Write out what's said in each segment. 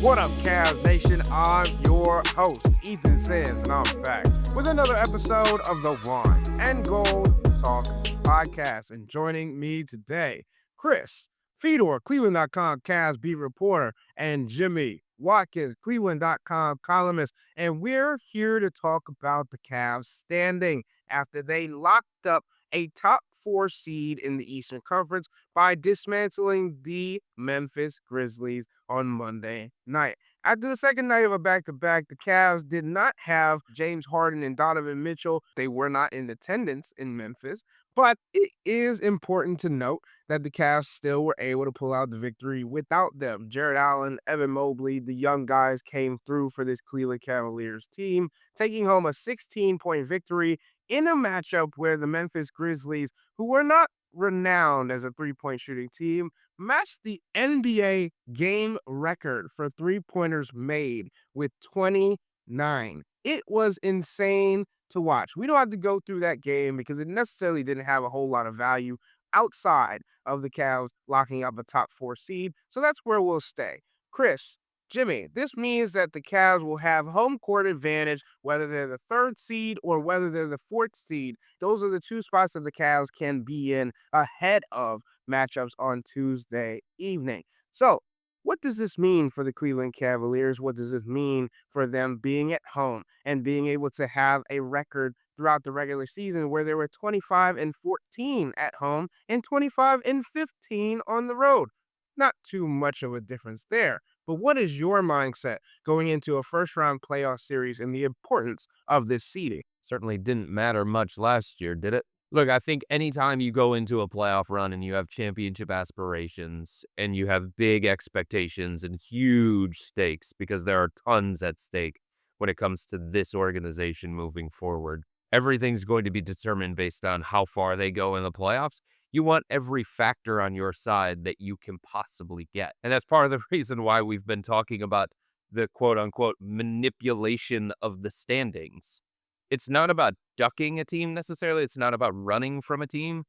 What up, Cavs Nation? I'm your host, Ethan Sands, and I'm back with another episode of the Wine and Gold Talk podcast. And joining me today, Chris Fedor, cleveland.com Cavs beat reporter, and Jimmy Watkins, cleveland.com columnist. And we're here to talk about the Cavs standing after they locked up a top 4 seed in the Eastern Conference by dismantling the Memphis Grizzlies on Monday night. After the second night of a back-to-back, the Cavs did not have James Harden and Donovan Mitchell. They were not in attendance in Memphis, but it is important to note that the Cavs still were able to pull out the victory without them. Jarrett Allen, Evan Mobley, the young guys came through for this Cleveland Cavaliers team, taking home a 16-point victory in a matchup where the Memphis Grizzlies, who were not renowned as a three-point shooting team, matched the NBA game record for three-pointers made with 29. It was insane to watch. We don't have to go through that game because it necessarily didn't have a whole lot of value outside of the Cavs locking up a top 4 seed, so that's where we'll stay. Chris, Jimmy, this means that the Cavs will have home court advantage, whether they're the 3rd seed or whether they're the 4th seed. Those are the 2 spots that the Cavs can be in ahead of matchups on Tuesday evening. So, what does this mean for the Cleveland Cavaliers? What does it mean for them being at home and being able to have a record throughout the regular season where they were 25-14 at home and 25-15 on the road? Not too much of a difference there. But what is your mindset going into a first-round playoff series and the importance of this seeding? Certainly didn't matter much last year, did it? Look, I think anytime you go into a playoff run and you have championship aspirations and you have big expectations and huge stakes, because there are tons at stake when it comes to this organization moving forward, everything's going to be determined based on how far they go in the playoffs. You want every factor on your side that you can possibly get. And that's part of the reason why we've been talking about the quote-unquote manipulation of the standings. It's not about ducking a team necessarily. It's not about running from a team.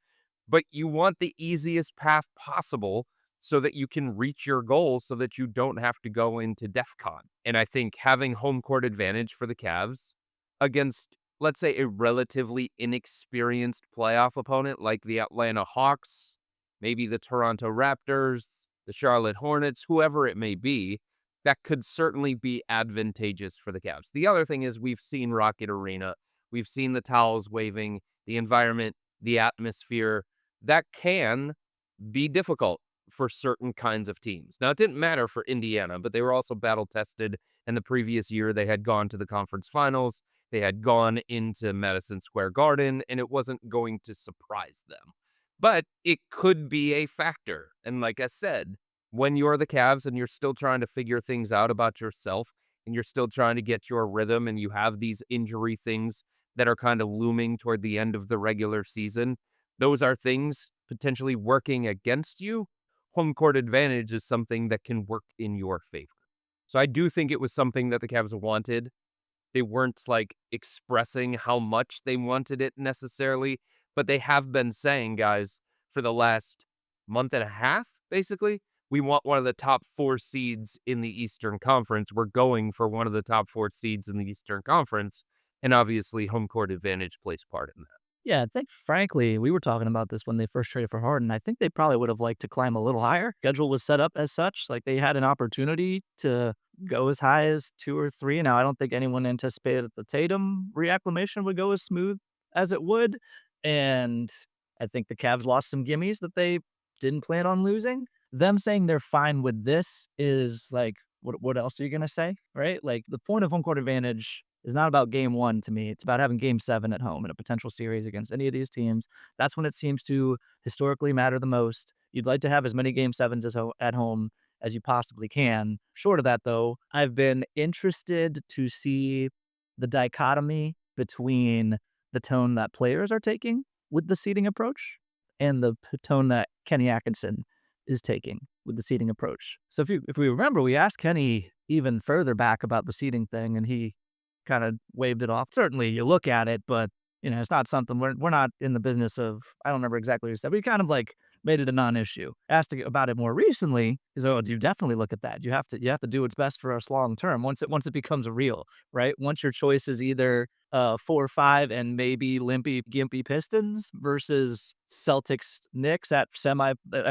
But you want the easiest path possible so that you can reach your goals so that you don't have to go into DEF CON. And I think having home court advantage for the Cavs against, let's say, a relatively inexperienced playoff opponent like the Atlanta Hawks, maybe the Toronto Raptors, the Charlotte Hornets, whoever it may be, that could certainly be advantageous for the Cavs. The other thing is we've seen Rocket Arena. We've seen the towels waving, the environment, the atmosphere. That can be difficult for certain kinds of teams. Now, it didn't matter for Indiana, but they were also battle-tested. And the previous year, they had gone to the conference finals. They had gone into Madison Square Garden, and it wasn't going to surprise them. But it could be a factor. And like I said, when you're the Cavs and you're still trying to figure things out about yourself and you're still trying to get your rhythm and you have these injury things that are kind of looming toward the end of the regular season, those are things potentially working against you. Home court advantage is something that can work in your favor. So I do think it was something that the Cavs wanted. They weren't like expressing how much they wanted it necessarily, but they have been saying, guys, for the last month and a half, basically, we want one of the top 4 seeds in the Eastern Conference. We're going for one of the top 4 seeds in the Eastern Conference. And obviously, home court advantage plays part in that. Yeah, I think, frankly, we were talking about this when they first traded for Harden. I think they probably would have liked to climb a little higher. Schedule was set up as such. Like, they had an opportunity to go as high as 2 or 3. Now, I don't think anyone anticipated that the Tatum reacclimation would go as smooth as it would. And I think the Cavs lost some gimmies that they didn't plan on losing. Them saying they're fine with this is like, what else are you going to say, right? Like, the point of home court advantage is not about game 1 to me. It's about having game 7 at home in a potential series against any of these teams. That's when it seems to historically matter the most. You'd like to have as many game 7s at home as you possibly can. Short of that, though, I've been interested to see the dichotomy between the tone that players are taking with the seeding approach and the tone that Kenny Atkinson is taking with the seeding approach. So if we remember, we asked Kenny even further back about the seeding thing, and he kind of waved it off. Certainly, you look at it, but it's not something we're not in the business of. I don't remember exactly what he said, but he kind of like made it a non-issue. Asked about it more recently, he's like, "Oh, you definitely look at that. You have to do what's best for us long term. Once it becomes real, right? Once your choice is either 4 or 5 and maybe limpy gimpy Pistons versus Celtics Knicks at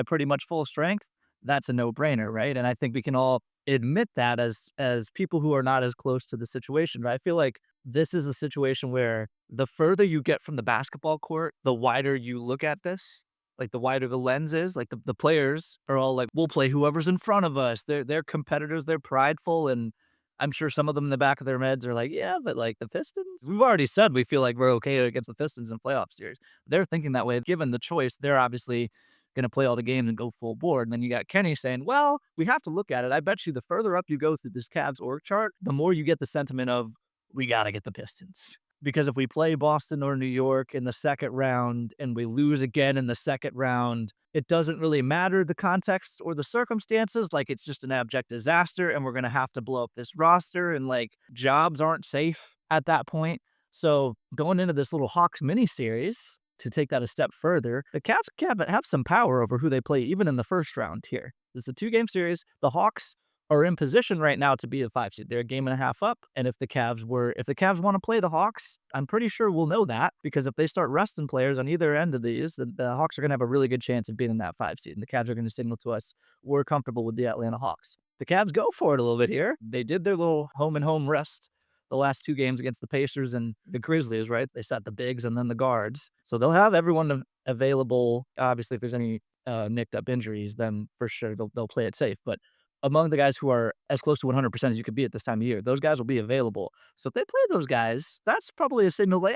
pretty much full strength, that's a no-brainer, right? And I think we can all admit that as people who are not as close to the situation. But I feel like this is a situation where the further you get from the basketball court, the wider you look at this. Like the wider the lens is, like the players are all like, we'll play whoever's in front of us. They're competitors, they're prideful, and I'm sure some of them in the back of their heads are like, yeah, but like the Pistons, we've already said we feel like we're okay against the Pistons in playoff series. They're thinking that way. Given the choice, they're obviously going to play all the games and go full board. And then you got Kenny saying, well, we have to look at it. I bet you the further up you go through this Cavs org chart, the more you get the sentiment of, we got to get the Pistons. Because if we play Boston or New York in the second round and we lose again in the second round, it doesn't really matter the context or the circumstances. Like, it's just an abject disaster and we're going to have to blow up this roster, and like jobs aren't safe at that point. So going into this little Hawks mini series, to take that a step further, the Cavs have some power over who they play even in the first round here. This is a 2-game series. The Hawks are in position right now to be the 5 seed. They're a game and a half up. And if the Cavs want to play the Hawks, I'm pretty sure we'll know that, because if they start resting players on either end of these, the Hawks are going to have a really good chance of being in that 5 seed. And the Cavs are going to signal to us, we're comfortable with the Atlanta Hawks. The Cavs go for it a little bit here. They did their little home and home rest the last 2 games against the Pacers and the Grizzlies, right? They sat the bigs and then the guards. So they'll have everyone available. Obviously, if there's any nicked up injuries, then for sure they'll play it safe. But among the guys who are as close to 100% as you could be at this time of year, those guys will be available. So if they play those guys, that's probably a signal like,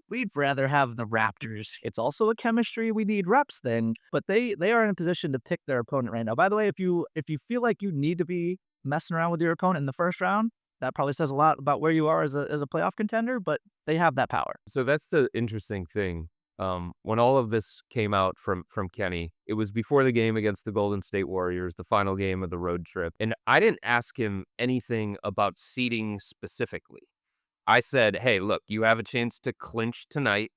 we'd rather have the Raptors. It's also a chemistry we need reps thing, but they are in a position to pick their opponent right now. By the way, if you feel like you need to be messing around with your opponent in the first round, that probably says a lot about where you are as a playoff contender, but they have that power. So that's the interesting thing. When all of this came out from Kenny, it was before the game against the Golden State Warriors, the final game of the road trip. And I didn't ask him anything about seeding specifically. I said, hey, look, you have a chance to clinch tonight.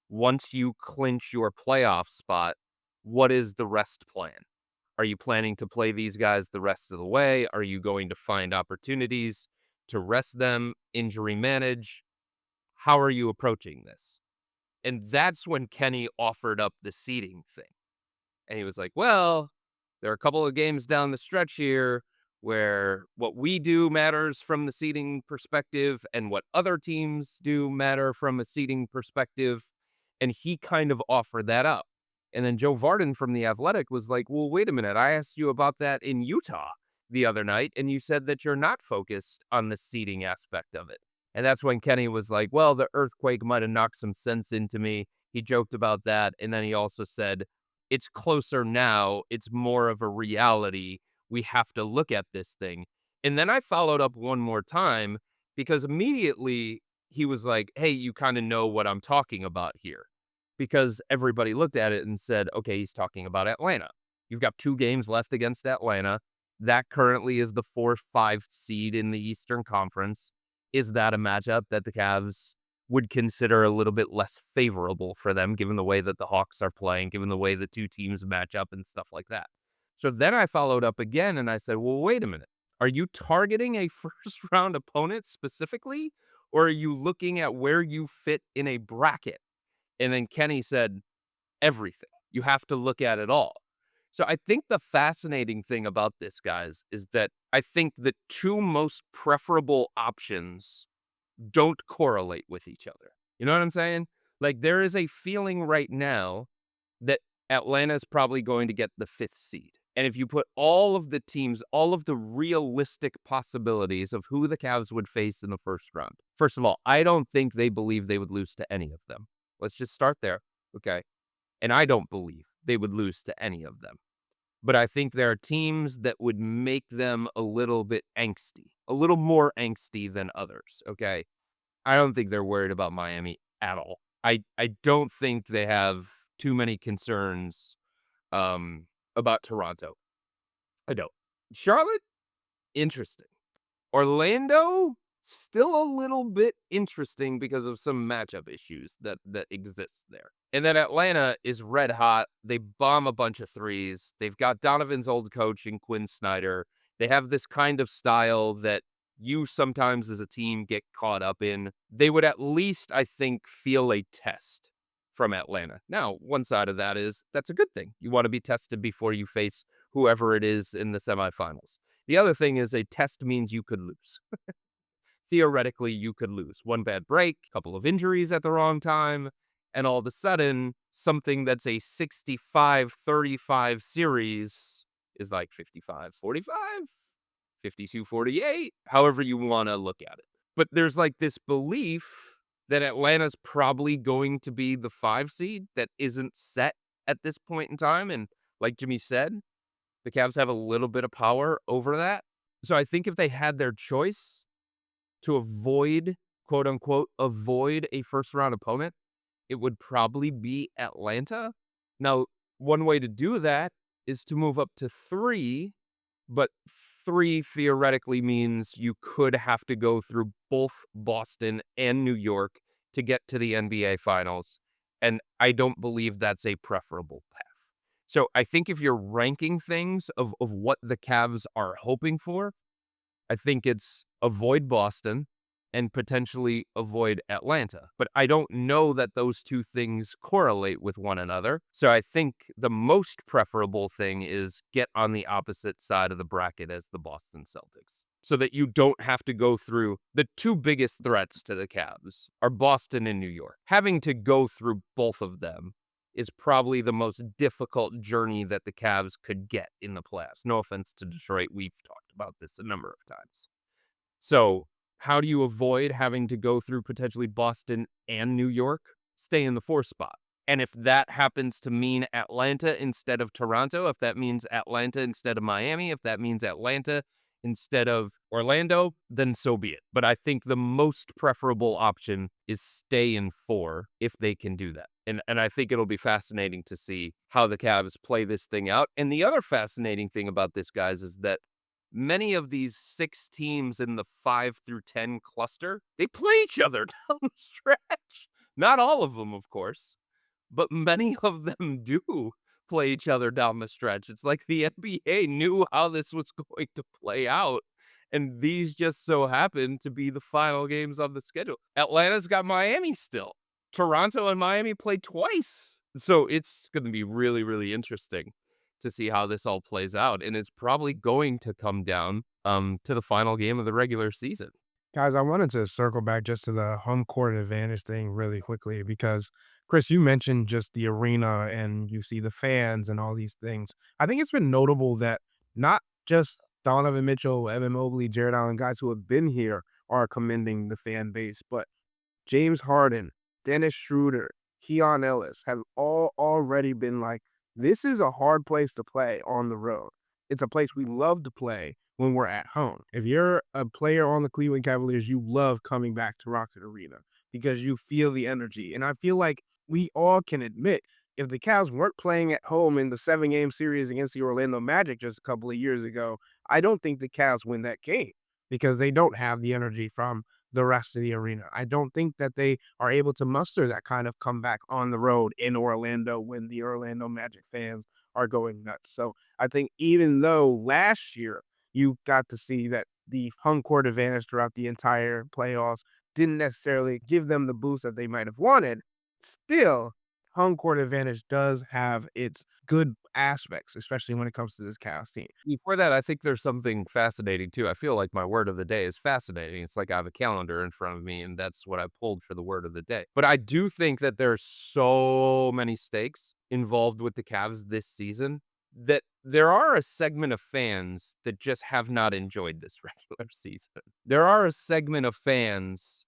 Once you clinch your playoff spot, what is the rest plan? Are you planning to play these guys the rest of the way? Are you going to find opportunities to rest them, injury manage? How are you approaching this? And that's when Kenny offered up the seeding thing. And he was like, well, there are a couple of games down the stretch here where what we do matters from the seeding perspective and what other teams do matter from a seeding perspective. And he kind of offered that up. And then Joe Varden from The Athletic was like, well, wait a minute. I asked you about that in Utah the other night, and you said that you're not focused on the seeding aspect of it. And that's when Kenny was like, well, the earthquake might have knocked some sense into me. He joked about that. And then he also said, it's closer now. It's more of a reality. We have to look at this thing. And then I followed up one more time, because immediately he was like, hey, you kind of know what I'm talking about here. Because everybody looked at it and said, okay, he's talking about Atlanta. You've got 2 games left against Atlanta. That currently is the 4-5 seed in the Eastern Conference. Is that a matchup that the Cavs would consider a little bit less favorable for them, given the way that the Hawks are playing, given the way the 2 teams match up and stuff like that? So then I followed up again and I said, well, wait a minute. Are you targeting a first-round opponent specifically, or are you looking at where you fit in a bracket? And then Kenny said, everything. You have to look at it all. So I think the fascinating thing about this, guys, is that I think the 2 most preferable options don't correlate with each other. You know what I'm saying? Like, there is a feeling right now that Atlanta's probably going to get the 5th seed. And if you put all of the teams, all of the realistic possibilities of who the Cavs would face in the first round, first of all, I don't think they believe they would lose to any of them. Let's just start there, okay? And I don't believe they would lose to any of them. But I think there are teams that would make them a little bit angsty, a little more angsty than others, okay? I don't think they're worried about Miami at all. I don't think they have too many concerns about Toronto. I don't. Charlotte, interesting. Orlando, still a little bit interesting because of some matchup issues that exist there. And then Atlanta is red hot. They bomb a bunch of threes. They've got Donovan's old coach in Quinn Snyder. They have this kind of style that you sometimes as a team get caught up in. They would at least, I think, feel a test from Atlanta. Now, one side of that is that's a good thing. You want to be tested before you face whoever it is in the semifinals. The other thing is a test means you could lose. Theoretically, you could lose. One bad break, a couple of injuries at the wrong time, and all of a sudden, something that's a 65-35 series is like 55-45, 52-48, however you want to look at it. But there's like this belief that Atlanta's probably going to be the 5 seed that isn't set at this point in time. And like Jimmy said, the Cavs have a little bit of power over that. So I think if they had their choice to avoid, quote unquote, avoid a first round opponent, it would probably be Atlanta. Now, one way to do that is to move up to 3, but 3 theoretically means you could have to go through both Boston and New York to get to the NBA Finals, and I don't believe that's a preferable path. So I think if you're ranking things of what the Cavs are hoping for, I think it's avoid Boston and potentially avoid Atlanta. But I don't know that those two things correlate with one another. So I think the most preferable thing is get on the opposite side of the bracket as the Boston Celtics, so that you don't have to go through the 2 biggest threats to the Cavs are Boston and New York. Having to go through both of them is probably the most difficult journey that the Cavs could get in the playoffs. No offense to Detroit. We've talked about this a number of times. So how do you avoid having to go through potentially Boston and New York? Stay in the 4 spot. And if that happens to mean Atlanta instead of Toronto, if that means Atlanta instead of Miami, if that means Atlanta instead of Orlando, then so be it. But I think the most preferable option is stay in 4 if they can do that. And I think it'll be fascinating to see how the Cavs play this thing out. And the other fascinating thing about this, guys, is that many of these 6 teams in the 5 through 10 cluster, they play each other down the stretch. Not all of them, of course, but many of them do play each other down the stretch. It's like the NBA knew how this was going to play out, and these just so happen to be the final games on the schedule. Atlanta's got Miami still. Toronto and Miami play twice. So it's going to be really, really interesting to see how this all plays out. And it's probably going to come down to the final game of the regular season. Guys, I wanted to circle back just to the home court advantage thing really quickly because, Chris, you mentioned just the arena and you see the fans and all these things. I think it's been notable that not just Donovan Mitchell, Evan Mobley, Jarrett Allen, guys who have been here are commending the fan base, but James Harden, Dennis Schroeder, Keon Ellis have all already been like, this is a hard place to play on the road. It's a place we love to play when we're at home. If you're a player on the Cleveland Cavaliers, you love coming back to Rocket Arena because you feel the energy. And I feel like we all can admit if the Cavs weren't playing at home in the 7-game series against the Orlando Magic just a couple of years ago, I don't think the Cavs win that game because they don't have the energy from the rest of the arena. I don't think that they are able to muster that kind of comeback on the road in Orlando when the Orlando Magic fans are going nuts. So I think even though last year you got to see that the home court advantage throughout the entire playoffs didn't necessarily give them the boost that they might have wanted, still, home court advantage does have its good aspects, especially when it comes to this Cavs team. Before that, I think there's something fascinating too. I feel like my word of the day is fascinating. It's like I have a calendar in front of me, and that's what I pulled for the word of the day. But I do think that there's so many stakes involved with the Cavs this season that there are a segment of fans that just have not enjoyed this regular season. There are a segment of fans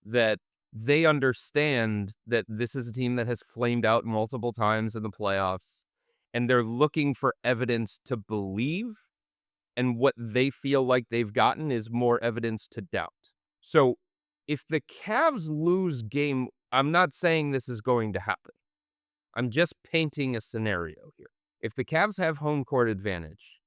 that they understand that this is a team that has flamed out multiple times in the playoffs, and they're looking for evidence to believe, and what they feel like they've gotten is more evidence to doubt. So if the Cavs lose game, I'm not saying this is going to happen. I'm just painting a scenario here. If the Cavs have home court advantage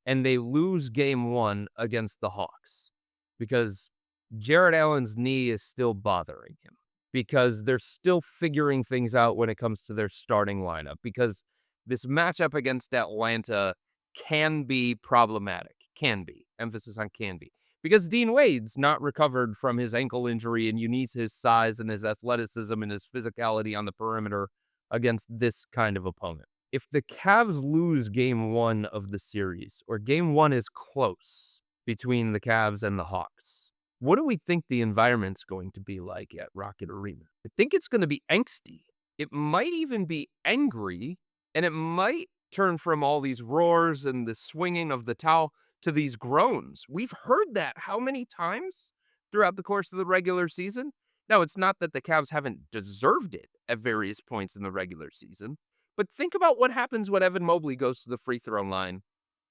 and they lose game 1 against the Hawks because Jarrett Allen's knee is still bothering him, because they're still figuring things out when it comes to their starting lineup, because this matchup against Atlanta can be problematic. Can be. Emphasis on can be. Because Dean Wade's not recovered from his ankle injury, and you need his size and his athleticism and his physicality on the perimeter against this kind of opponent. If the Cavs lose game one of the series, or game one is close between the Cavs and the Hawks, what do we think the environment's going to be like at Rocket Arena? I think it's going to be angsty. It might even be angry, and it might turn from all these roars and the swinging of the towel to these groans. We've heard that how many times throughout the course of the regular season? Now, it's not that the Cavs haven't deserved it at various points in the regular season, but think about what happens when Evan Mobley goes to the free throw line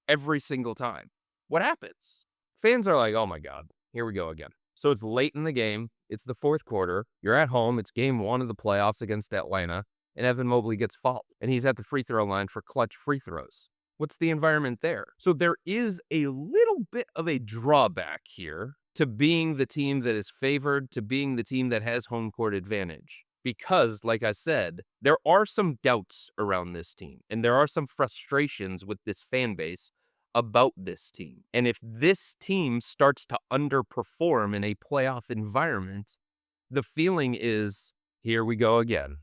every single time. What happens? Fans are like, oh my God, here we go again. So it's late in the game. It's the fourth quarter. You're at home. It's game one of the playoffs against Atlanta. And Evan Mobley gets fouled. And he's at the free throw line for clutch free throws. What's the environment there? So there is a little bit of a drawback here to being the team that is favored, to being the team that has home court advantage. Because, like I said, there are some doubts around this team. And there are some frustrations with this fan base about this team. And if this team starts to underperform in a playoff environment, the feeling is, here we go again.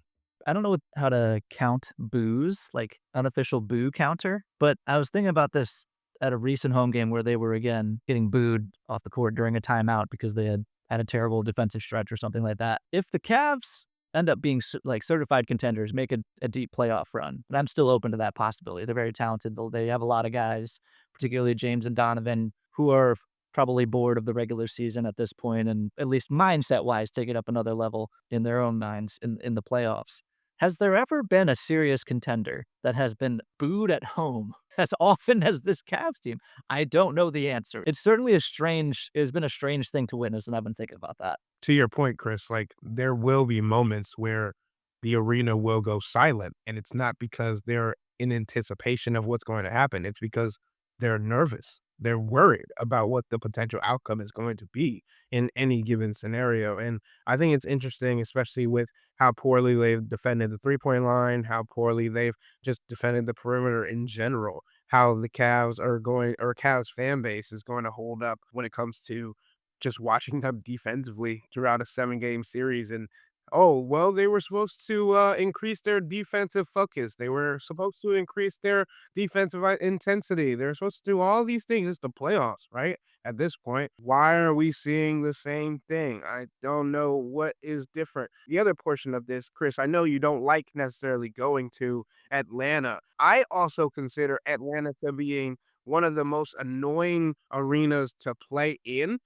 I don't know how to count boos, like unofficial boo counter, but I was thinking about this at a recent home game where they were again getting booed off the court during a timeout because they had a terrible defensive stretch or something like that. If the Cavs end up being like certified contenders, make a deep playoff run, and I'm still open to that possibility. They're very talented. They have a lot of guys, particularly James and Donovan, who are probably bored of the regular season at this point, and at least mindset wise, take it up another level in their own minds in the playoffs. Has there ever been a serious contender that has been booed at home as often as this Cavs team? I don't know the answer. It's certainly it's been a strange thing to witness, and I've been thinking about that. To your point, Chris, like there will be moments where the arena will go silent, and it's not because they're in anticipation of what's going to happen. It's because they're nervous. They're worried about what the potential outcome is going to be in any given scenario. And I think it's interesting, especially with how poorly they've defended the 3-point line, how poorly they've just defended the perimeter in general, how the Cavs are going, or Cavs fan base is going to hold up when it comes to just watching them defensively throughout a 7-game series. And oh, well, they were supposed to increase their defensive focus. They were supposed to increase their defensive intensity. They're supposed to do all these things. It's the playoffs, right? At this point, why are we seeing the same thing? I don't know what is different. The other portion of this, Chris, I know you don't like necessarily going to Atlanta. I also consider Atlanta to being one of the most annoying arenas to play in,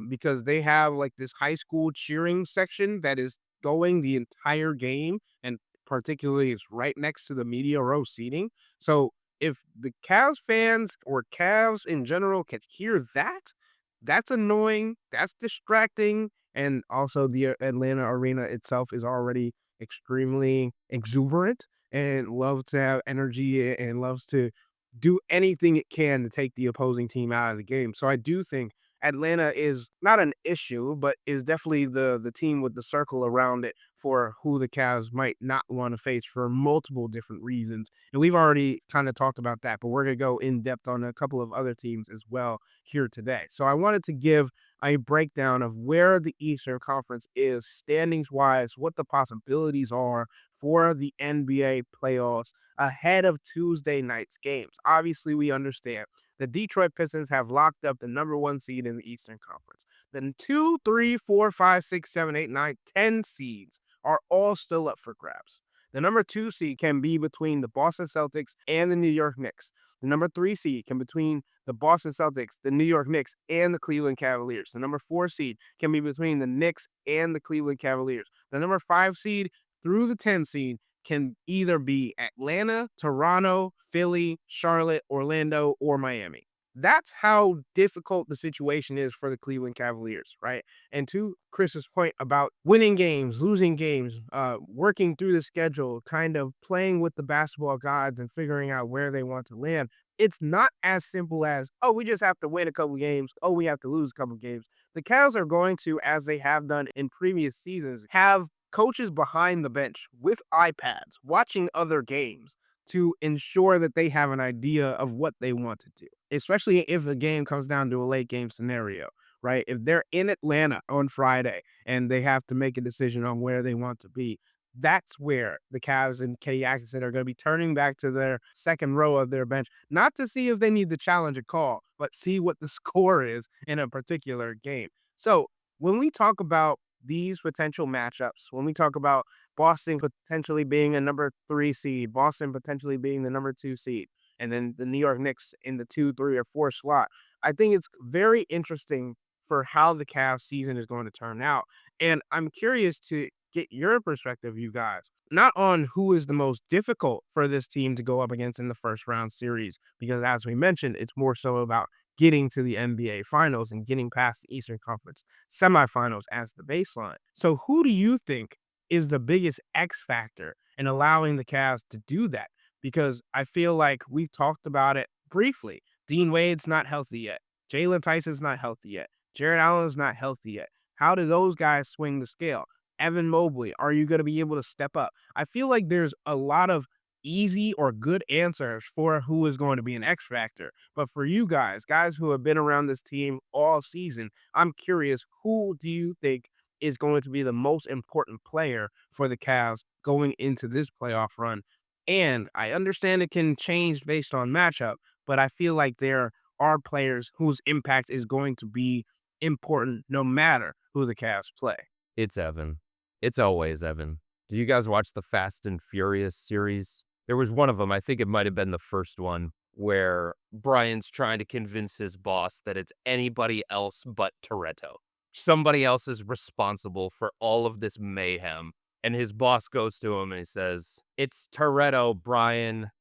because they have like this high school cheering section that is going the entire game, and particularly it's right next to the media row seating. So if the Cavs fans or Cavs in general can hear that, that's annoying, that's distracting, and also the Atlanta arena itself is already extremely exuberant and loves to have energy and loves to do anything it can to take the opposing team out of the game. So I do think Atlanta is not an issue, but is definitely the team with the circle around it for who the Cavs might not want to face for multiple different reasons. And we've already kind of talked about that, but we're going to go in depth on a couple of other teams as well here today. So I wanted to give a breakdown of where the Eastern Conference is standings wise, what the possibilities are for the NBA playoffs ahead of Tuesday night's games. Obviously, we understand the Detroit Pistons have locked up the number 1 seed in the Eastern Conference. Then 2, 3, 4, 5, 6, 7, 8, 9, 10 seeds are all still up for grabs. The number 2 seed can be between the Boston Celtics and the New York Knicks. The number 3 seed can be between the Boston Celtics, the New York Knicks, and the Cleveland Cavaliers. The number 4 seed can be between the Knicks and the Cleveland Cavaliers. The number 5 seed through the 10 seed can either be Atlanta, Toronto, Philly, Charlotte, Orlando, or Miami. That's how difficult the situation is for the Cleveland Cavaliers, right? And to Chris's point about winning games, losing games, working through the schedule, kind of playing with the basketball gods and figuring out where they want to land, it's not as simple as, oh, we just have to win a couple games. Oh, we have to lose a couple games. The Cavs are going to, as they have done in previous seasons, have coaches behind the bench with iPads watching other games to ensure that they have an idea of what they want to do, especially if the game comes down to a late game scenario, right? If they're in Atlanta on Friday and they have to make a decision on where they want to be, that's where the Cavs and Kenny Atkinson are going to be turning back to their second row of their bench, not to see if they need to challenge a call, but see what the score is in a particular game. So when we talk about these potential matchups, when we talk about Boston potentially being a number 3 seed, Boston potentially being the number 2 seed, and then the New York Knicks in the 2, 3, or 4 slot, I think it's very interesting for how the Cavs season is going to turn out. And I'm curious to get your perspective, you guys, not on who is the most difficult for this team to go up against in the first round series, because as we mentioned, it's more so about getting to the NBA Finals and getting past the Eastern Conference semifinals as the baseline. So, who do you think is the biggest X factor in allowing the Cavs to do that? Because I feel like we've talked about it briefly. Dean Wade's not healthy yet. Jalen Tyson's not healthy yet. Jarrett Allen's not healthy yet. How do those guys swing the scale? Evan Mobley, are you going to be able to step up? I feel like there's a lot of easy or good answers for who is going to be an X factor. But for you guys who have been around this team all season, I'm curious, who do you think is going to be the most important player for the Cavs going into this playoff run? And I understand it can change based on matchup, but I feel like there are players whose impact is going to be important no matter who the Cavs play. It's Evan. It's always Evan. Did you guys watch the Fast and Furious series? There was one of them, I think it might have been the first one, where Brian's trying to convince his boss that it's anybody else but Toretto. Somebody else is responsible for all of this mayhem. And his boss goes to him and he says, "It's Toretto, Brian.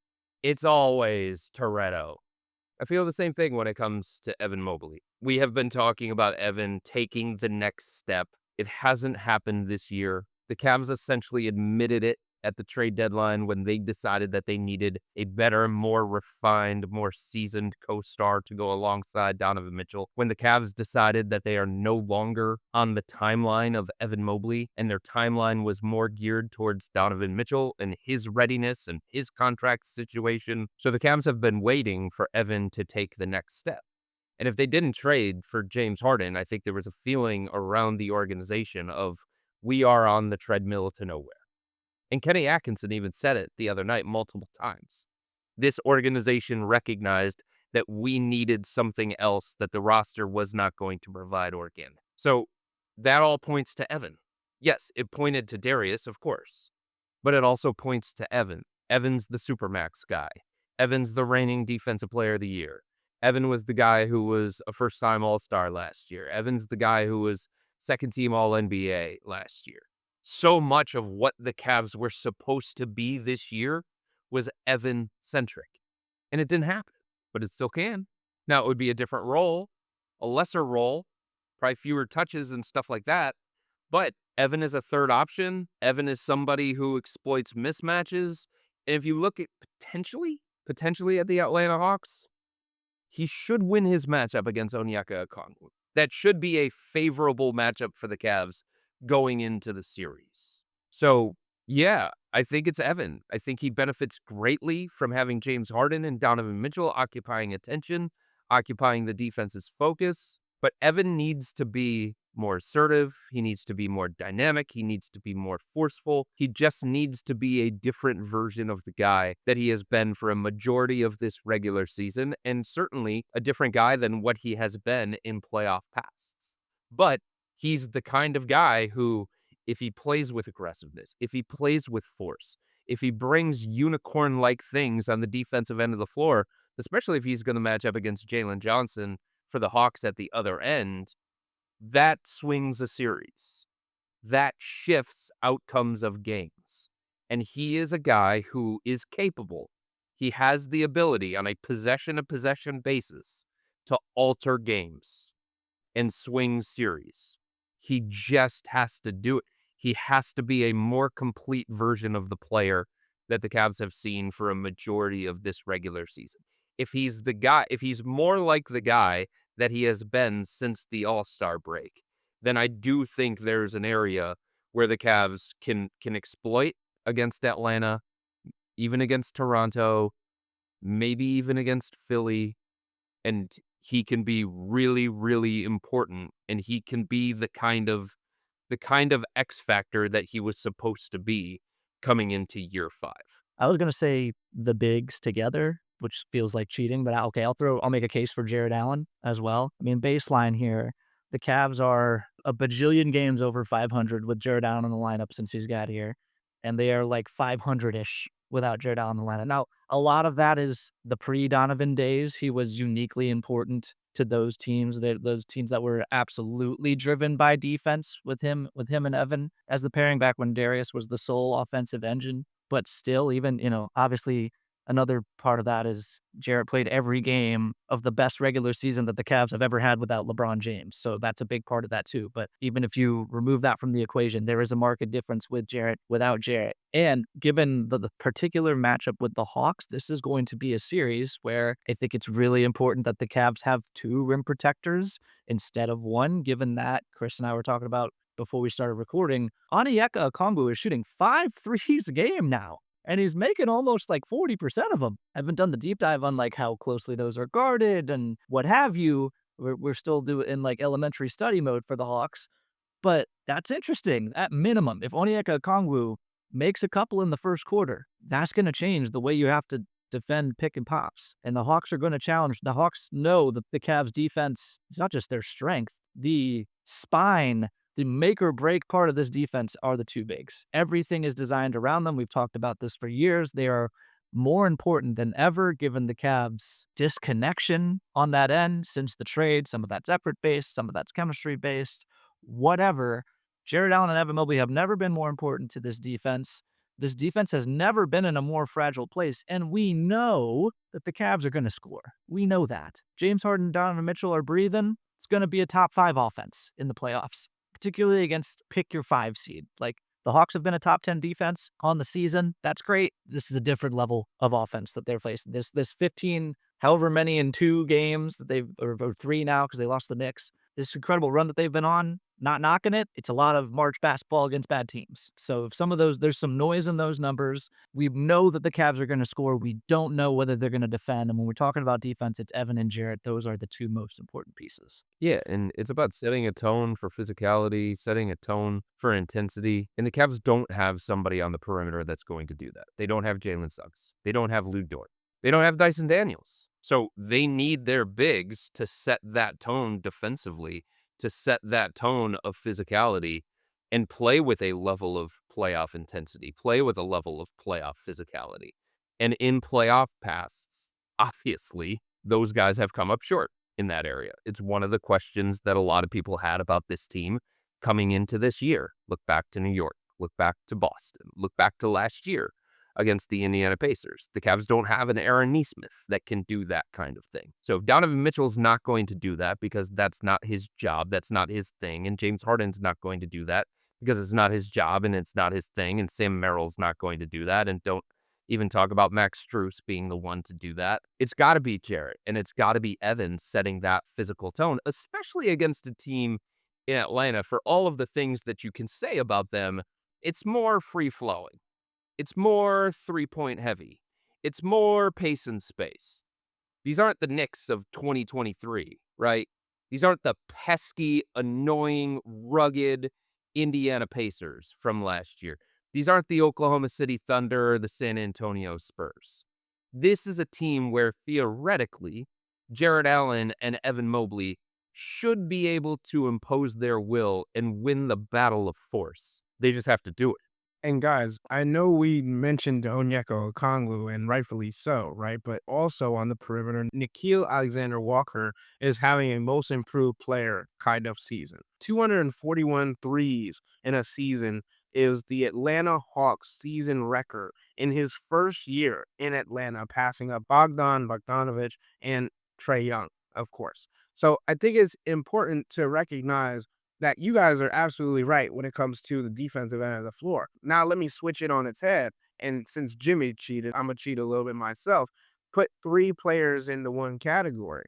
It's always Toretto." I feel the same thing when it comes to Evan Mobley. We have been talking about Evan taking the next step. It hasn't happened this year. The Cavs essentially admitted it at the trade deadline when they decided that they needed a better, more refined, more seasoned co-star to go alongside Donovan Mitchell. When the Cavs decided that they are no longer on the timeline of Evan Mobley and their timeline was more geared towards Donovan Mitchell and his readiness and his contract situation. So the Cavs have been waiting for Evan to take the next step. And if they didn't trade for James Harden, I think there was a feeling around the organization of we are on the treadmill to nowhere. And Kenny Atkinson even said it the other night multiple times. This organization recognized that we needed something else that the roster was not going to provide organic. So that all points to Evan. Yes, it pointed to Darius, of course, but it also points to Evan. Evan's the Supermax guy. Evan's the reigning defensive player of the year. Evan was the guy who was a first-time All-Star last year. Evan's the guy who was second-team All-NBA last year. So much of what the Cavs were supposed to be this year was Evan-centric. And it didn't happen, but it still can. Now, it would be a different role, a lesser role, probably fewer touches and stuff like that. But Evan is a third option. Evan is somebody who exploits mismatches. And if you look at potentially at the Atlanta Hawks, he should win his matchup against Onyeka Okongwu. That should be a favorable matchup for the Cavs going into the series. So, yeah, I think it's Evan. I think he benefits greatly from having James Harden and Donovan Mitchell occupying attention, occupying the defense's focus. But Evan needs to be more assertive. He needs to be more dynamic. He needs to be more forceful. He just needs to be a different version of the guy that he has been for a majority of this regular season, and certainly a different guy than what he has been in playoff pasts. But he's the kind of guy who, if he plays with aggressiveness, if he plays with force, if he brings unicorn-like things on the defensive end of the floor, especially if he's going to match up against Jalen Johnson for the Hawks at the other end, that swings a series. That shifts outcomes of games. And he is a guy who is capable. He has the ability on a possession-to-possession basis to alter games and swing series. He just has to do it. He has to be a more complete version of the player that the Cavs have seen for a majority of this regular season. If he's more like the guy that he has been since the All-Star break, then I do think there's an area where the Cavs can exploit against Atlanta, even against Toronto, maybe even against Philly, and he can be really, really important, and he can be the kind of X factor that he was supposed to be coming into year 5. I was gonna say the bigs together, which feels like cheating, but okay, I'll make a case for Jarrett Allen as well. I mean, baseline here, the Cavs are a bajillion games over 500 with Jarrett Allen in the lineup since he's got here, and they are like 500-ish without Jarrett Allen in the lineup. Now, a lot of that is the pre-Donovan days. He was uniquely important to those teams, those teams that were absolutely driven by defense with him and Evan as the pairing back when Darius was the sole offensive engine. But still, even, obviously another part of that is Jarrett played every game of the best regular season that the Cavs have ever had without LeBron James. So that's a big part of that too. But even if you remove that from the equation, there is a marked difference with Jarrett without Jarrett. And given the particular matchup with the Hawks, this is going to be a series where I think it's really important that the Cavs have 2 rim protectors instead of 1, given that Chris and I were talking about before we started recording, Onyeka Okongwu is shooting 5 threes a game now, and he's making almost like 40% of them. I haven't done the deep dive on like how closely those are guarded and what have you. We're still doing in like elementary study mode for the Hawks, but that's interesting. At minimum, if Onyeka Okongwu makes a couple in the first quarter, that's going to change the way you have to defend pick and pops. And the Hawks are going to challenge. The Hawks know that the Cavs defense is not just their strength, the spine. The make or break part of this defense are the 2 bigs. Everything is designed around them. We've talked about this for years. They are more important than ever given the Cavs' disconnection on that end since the trade. Some of that's effort-based, some of that's chemistry-based, whatever. Jarrett Allen and Evan Mobley have never been more important to this defense. This defense has never been in a more fragile place, and we know that the Cavs are going to score. We know that. James Harden and Donovan Mitchell are breathing. It's going to be a top 5 offense in the playoffs, particularly against pick your 5 seed. Like, the Hawks have been a top 10 defense on the season. That's great. This is a different level of offense that they're facing. This 15, however many in 2 games that they've, or 3 now because they lost the Knicks. This incredible run that they've been on, not knocking it. It's a lot of March basketball against bad teams. So if some of those, there's some noise in those numbers. We know that the Cavs are going to score. We don't know whether they're going to defend. And when we're talking about defense, it's Evan and Jarrett. Those are the 2 most important pieces. Yeah, and it's about setting a tone for physicality, setting a tone for intensity. And the Cavs don't have somebody on the perimeter that's going to do that. They don't have Jalen Suggs. They don't have Lou Dort. They don't have Dyson Daniels. So they need their bigs to set that tone defensively, to set that tone of physicality and play with a level of playoff intensity, play with a level of playoff physicality. And in playoff pasts, obviously, those guys have come up short in that area. It's one of the questions that a lot of people had about this team coming into this year. Look back to New York, look back to Boston, look back to last year against the Indiana Pacers. The Cavs don't have an Aaron Nesmith that can do that kind of thing. So if Donovan Mitchell's not going to do that because that's not his job, that's not his thing, and James Harden's not going to do that because it's not his job and it's not his thing, and Sam Merrill's not going to do that, and don't even talk about Max Strus being the one to do that. It's got to be Jarrett, and it's got to be Evan setting that physical tone, especially against a team in Atlanta. For all of the things that you can say about them, it's more free-flowing. It's more 3-point heavy. It's more pace and space. These aren't the Knicks of 2023, right? These aren't the pesky, annoying, rugged Indiana Pacers from last year. These aren't the Oklahoma City Thunder or the San Antonio Spurs. This is a team where theoretically, Jarrett Allen and Evan Mobley should be able to impose their will and win the battle of force. They just have to do it. And guys, I know we mentioned Onyeka Okongwu, and rightfully so, right? But also on the perimeter, Nickeil Alexander-Walker is having a most improved player kind of season. 241 threes in a season is the Atlanta Hawks season record in his first year in Atlanta, passing up Bogdan Bogdanovic and Trae Young, of course. So I think it's important to recognize that you guys are absolutely right when it comes to the defensive end of the floor. Now let me switch it on its head. And since Jimmy cheated, I'm going to cheat a little bit myself. Put 3 players into one category.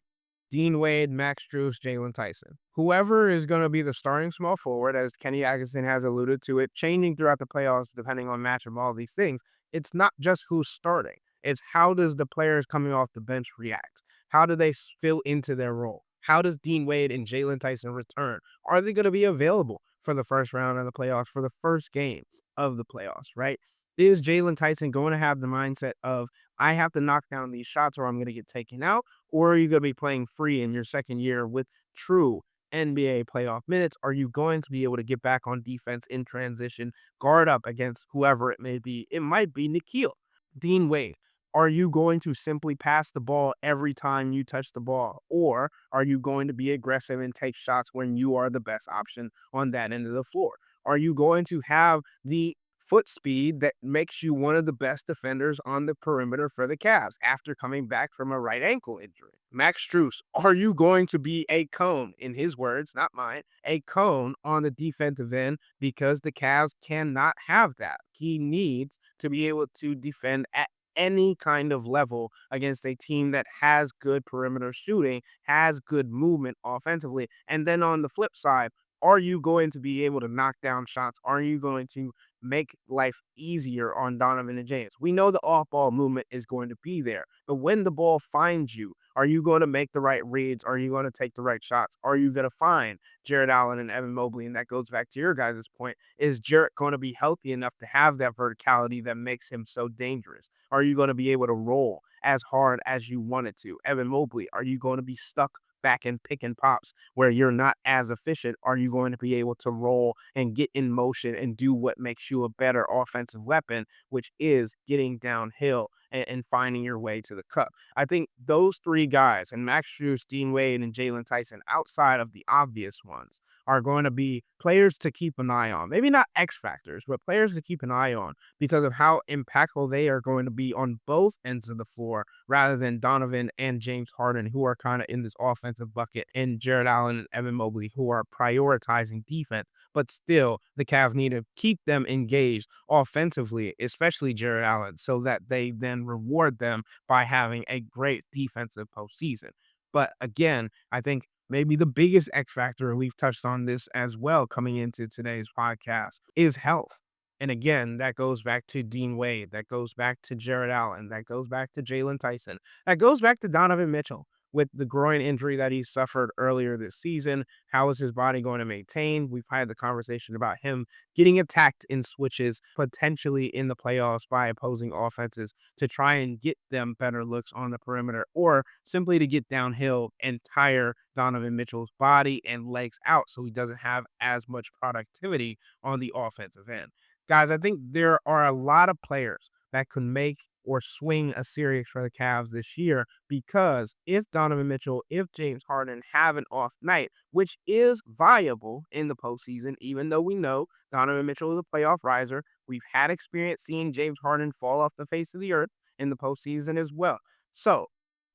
Dean Wade, Max Strus, Jalen Tyson. Whoever is going to be the starting small forward, as Kenny Atkinson has alluded to it, changing throughout the playoffs depending on matchup, all these things. It's not just who's starting. It's how does the players coming off the bench react? How do they fill into their role? How does Dean Wade and Jalen Tyson return? Are they going to be available for the first round of the playoffs, for the first game of the playoffs, right? Is Jalen Tyson going to have the mindset of, I have to knock down these shots or I'm going to get taken out? Or are you going to be playing free in your second year with true NBA playoff minutes? Are you going to be able to get back on defense in transition, guard up against whoever it may be? It might be Nikhil, Dean Wade. Are you going to simply pass the ball every time you touch the ball? Or are you going to be aggressive and take shots when you are the best option on that end of the floor? Are you going to have the foot speed that makes you one of the best defenders on the perimeter for the Cavs after coming back from a right ankle injury? Max Strus, are you going to be a cone, in his words, not mine, a cone on the defensive end because the Cavs cannot have that? He needs to be able to defend at any kind of level against a team that has good perimeter shooting, has good movement offensively. And then on the flip side, are you going to be able to knock down shots? Are you going to make life easier on Donovan and James? We know the off-ball movement is going to be there, but when the ball finds you, are you going to make the right reads? Are you going to take the right shots? Are you going to find Jarrett Allen and Evan Mobley? And that goes back to your guys' point. Is Jarrett going to be healthy enough to have that verticality that makes him so dangerous? Are you going to be able to roll as hard as you wanted to? Evan Mobley, are you going to be stuck back and pick and pops where you're not as efficient? Are you going to be able to roll and get in motion and do what makes you a better offensive weapon, which is getting downhill and finding your way to the cup? I think those three guys, and Max Strus, Dean Wade, and Jalen Tyson, outside of the obvious ones, are going to be players to keep an eye on. Maybe not X factors, but players to keep an eye on because of how impactful they are going to be on both ends of the floor rather than Donovan and James Harden, who are kind of in this offensive bucket, and Jarrett Allen and Evan Mobley, who are prioritizing defense. But still, the Cavs need to keep them engaged offensively, especially Jarrett Allen, so that they then reward them by having a great defensive postseason. But again, I think maybe the biggest X factor, we've touched on this as well coming into today's podcast, is health. And again, that goes back to Dean Wade, that goes back to Jarrett Allen, that goes back to Jalen Tyson, that goes back to Donovan Mitchell with the groin injury that he suffered earlier this season. How is his body going to maintain? We've had the conversation about him getting attacked in switches, potentially in the playoffs by opposing offenses to try and get them better looks on the perimeter, or simply to get downhill and tire Donovan Mitchell's body and legs out so he doesn't have as much productivity on the offensive end. Guys, I think there are a lot of players that could make or swing a series for the Cavs this year because if Donovan Mitchell, if James Harden have an off night, which is viable in the postseason, even though we know Donovan Mitchell is a playoff riser, we've had experience seeing James Harden fall off the face of the earth in the postseason as well. So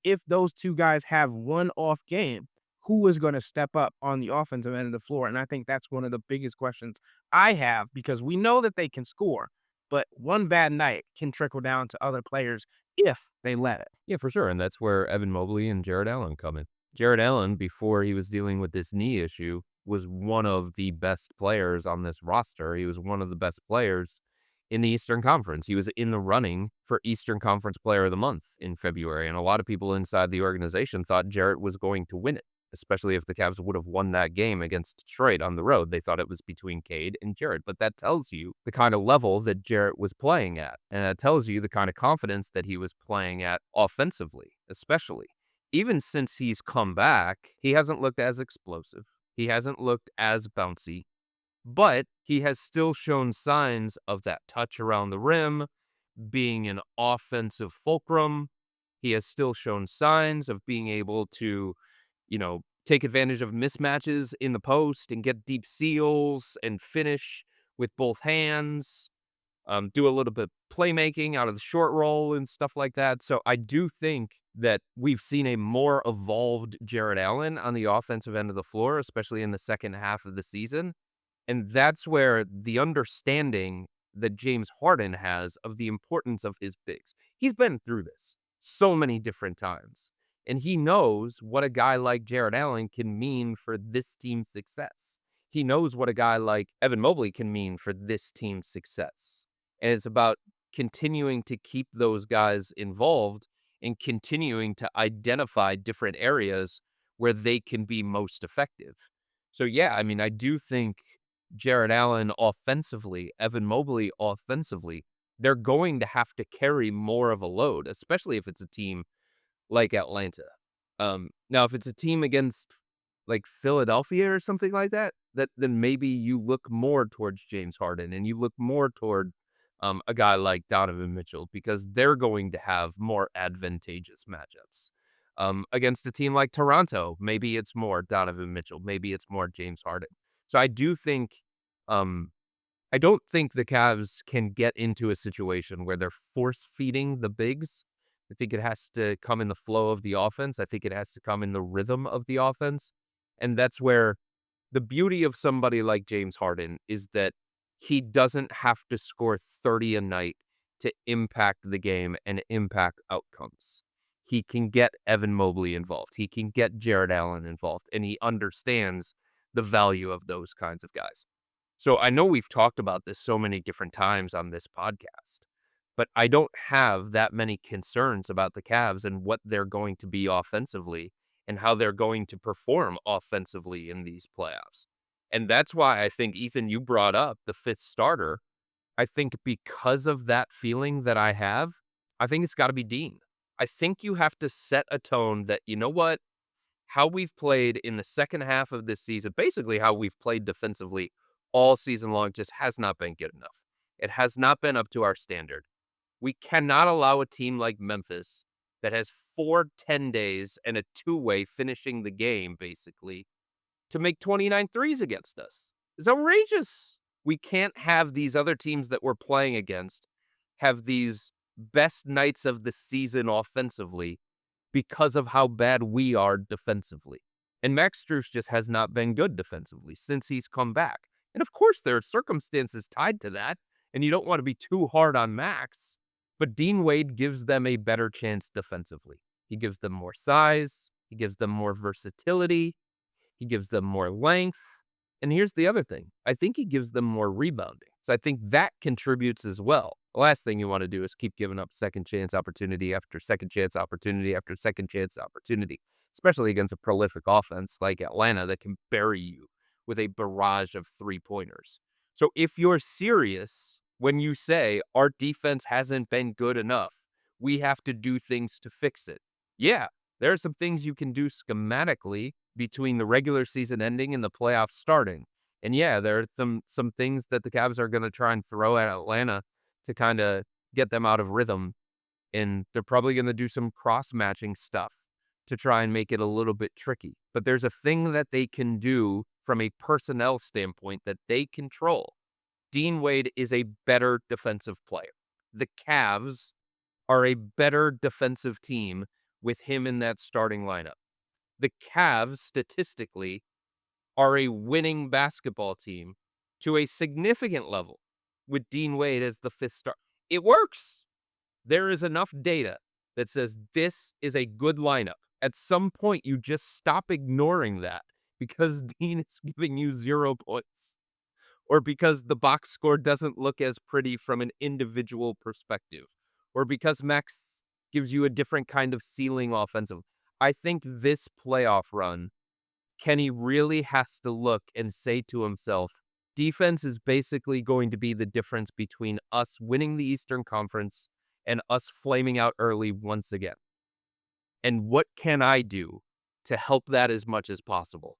if those two guys have one off game, who is going to step up on the offensive end of the floor? And I think that's one of the biggest questions I have because we know that they can score, but one bad night can trickle down to other players if they let it. Yeah, for sure. And that's where Evan Mobley and Jarrett Allen come in. Jarrett Allen, before he was dealing with this knee issue, was one of the best players on this roster. He was one of the best players in the Eastern Conference. He was in the running for Eastern Conference Player of the Month in February. And a lot of people inside the organization thought Jarrett was going to win it, especially if the Cavs would have won that game against Detroit on the road. They thought it was between Cade and Jarrett, but that tells you the kind of level that Jarrett was playing at, and that tells you the kind of confidence that he was playing at offensively, especially. Even since he's come back, he hasn't looked as explosive. He hasn't looked as bouncy, but he has still shown signs of that touch around the rim, being an offensive fulcrum. He has still shown signs of being able to take advantage of mismatches in the post and get deep seals and finish with both hands, do a little bit of playmaking out of the short roll and stuff like that. So I do think that we've seen a more evolved Jarrett Allen on the offensive end of the floor, especially in the second half of the season. And that's where the understanding that James Harden has of the importance of his bigs. He's been through this so many different times. And he knows what a guy like Jarrett Allen can mean for this team's success. He knows what a guy like Evan Mobley can mean for this team's success. And it's about continuing to keep those guys involved and continuing to identify different areas where they can be most effective. So, yeah, I mean, I do think Jarrett Allen offensively, Evan Mobley offensively, they're going to have to carry more of a load, especially if it's a team like Atlanta. Now, if it's a team against like Philadelphia or something like that, then maybe you look more towards James Harden and you look more toward a guy like Donovan Mitchell because they're going to have more advantageous matchups. Against a team like Toronto, maybe it's more Donovan Mitchell, maybe it's more James Harden. So um, I don't think the Cavs can get into a situation where they're force feeding the bigs. I think it has to come in the flow of the offense. I think it has to come in the rhythm of the offense. And that's where the beauty of somebody like James Harden is that he doesn't have to score 30 a night to impact the game and impact outcomes. He can get Evan Mobley involved. He can get Jarrett Allen involved, and he understands the value of those kinds of guys. So I know we've talked about this so many different times on this podcast, but I don't have that many concerns about the Cavs and what they're going to be offensively and how they're going to perform offensively in these playoffs. And that's why I think, Ethan, you brought up the fifth starter. I think because of that feeling that I have, I think it's got to be Dean. I think you have to set a tone that, you know what, how we've played in the second half of this season, basically how we've played defensively all season long, just has not been good enough. It has not been up to our standard. We cannot allow a team like Memphis that has 4 10 days and a two-way finishing the game, basically, to make 29 threes against us. It's outrageous. We can't have these other teams that we're playing against have these best nights of the season offensively because of how bad we are defensively. And Max Strus just has not been good defensively since he's come back. And of course, there are circumstances tied to that, and you don't want to be too hard on Max. But Dean Wade gives them a better chance defensively. He gives them more size, he gives them more versatility, he gives them more length. And here's the other thing. I think he gives them more rebounding. So I think that contributes as well. The last thing you want to do is keep giving up second chance opportunity after second chance opportunity after second chance opportunity, especially against a prolific offense like Atlanta that can bury you with a barrage of three-pointers. So if you're serious when you say our defense hasn't been good enough, we have to do things to fix it. Yeah, there are some things you can do schematically between the regular season ending and the playoffs starting. And yeah, there are some things that the Cavs are going to try and throw at Atlanta to kind of get them out of rhythm. And they're probably going to do some cross-matching stuff to try and make it a little bit tricky. But there's a thing that they can do from a personnel standpoint that they control. Dean Wade is a better defensive player. The Cavs are a better defensive team with him in that starting lineup. The Cavs, statistically, are a winning basketball team to a significant level with Dean Wade as the fifth star. It works. There is enough data that says this is a good lineup. At some point, you just stop ignoring that because Dean is giving you 0 points or because the box score doesn't look as pretty from an individual perspective or because Max gives you a different kind of ceiling offensive. I think this playoff run, Kenny really has to look and say to himself, defense is basically going to be the difference between us winning the Eastern Conference and us flaming out early once again. And what can I do to help that as much as possible?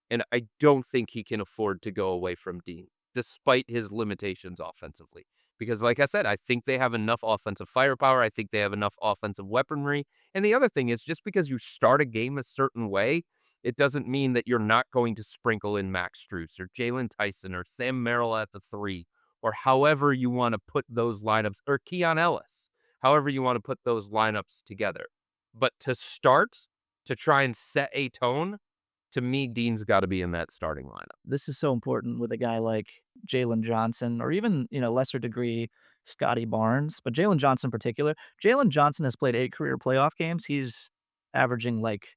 And I don't think he can afford to go away from Dean, despite his limitations offensively. Because like I said, I think they have enough offensive firepower. I think they have enough offensive weaponry. And the other thing is just because you start a game a certain way, it doesn't mean that you're not going to sprinkle in Max Strus or Jalen Tyson or Sam Merrill at the three, or however you want to put those lineups, or Keon Ellis, however you want to put those lineups together. But to start, to try and set a tone, to me, Dean's got to be in that starting lineup. This is so important with a guy like Jalen Johnson or even, lesser degree Scotty Barnes, but Jalen Johnson in particular. Jalen Johnson has played 8 career playoff games. He's averaging like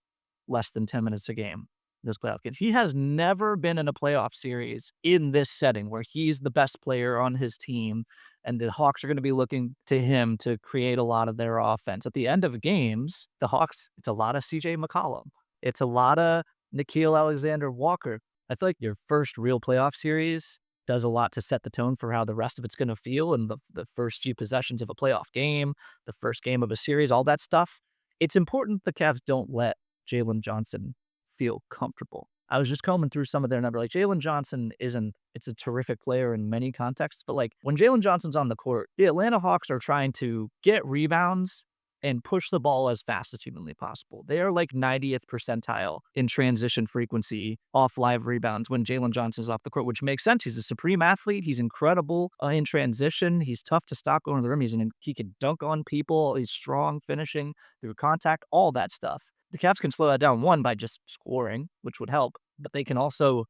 less than 10 minutes a game. This playoff game. He has never been in a playoff series in this setting where he's the best player on his team and the Hawks are going to be looking to him to create a lot of their offense. At the end of games, the Hawks, it's a lot of CJ McCollum. It's a lot of Nickeil Alexander-Walker. I feel like your first real playoff series does a lot to set the tone for how the rest of it's going to feel and the first few possessions of a playoff game, the first game of a series, all that stuff. It's important the Cavs don't let Jalen Johnson feel comfortable. I was just combing through some of their numbers. Like Jalen Johnson it's a terrific player in many contexts, but like when Jalen Johnson's on the court, the Atlanta Hawks are trying to get rebounds and push the ball as fast as humanly possible. They are like 90th percentile in transition frequency off live rebounds when Jalen Johnson's off the court, which makes sense. He's a supreme athlete. He's incredible in transition. He's tough to stop going to the rim. He can dunk on people. He's strong finishing through contact, all that stuff. The Cavs can slow that down, one, by just scoring, which would help, but they can also,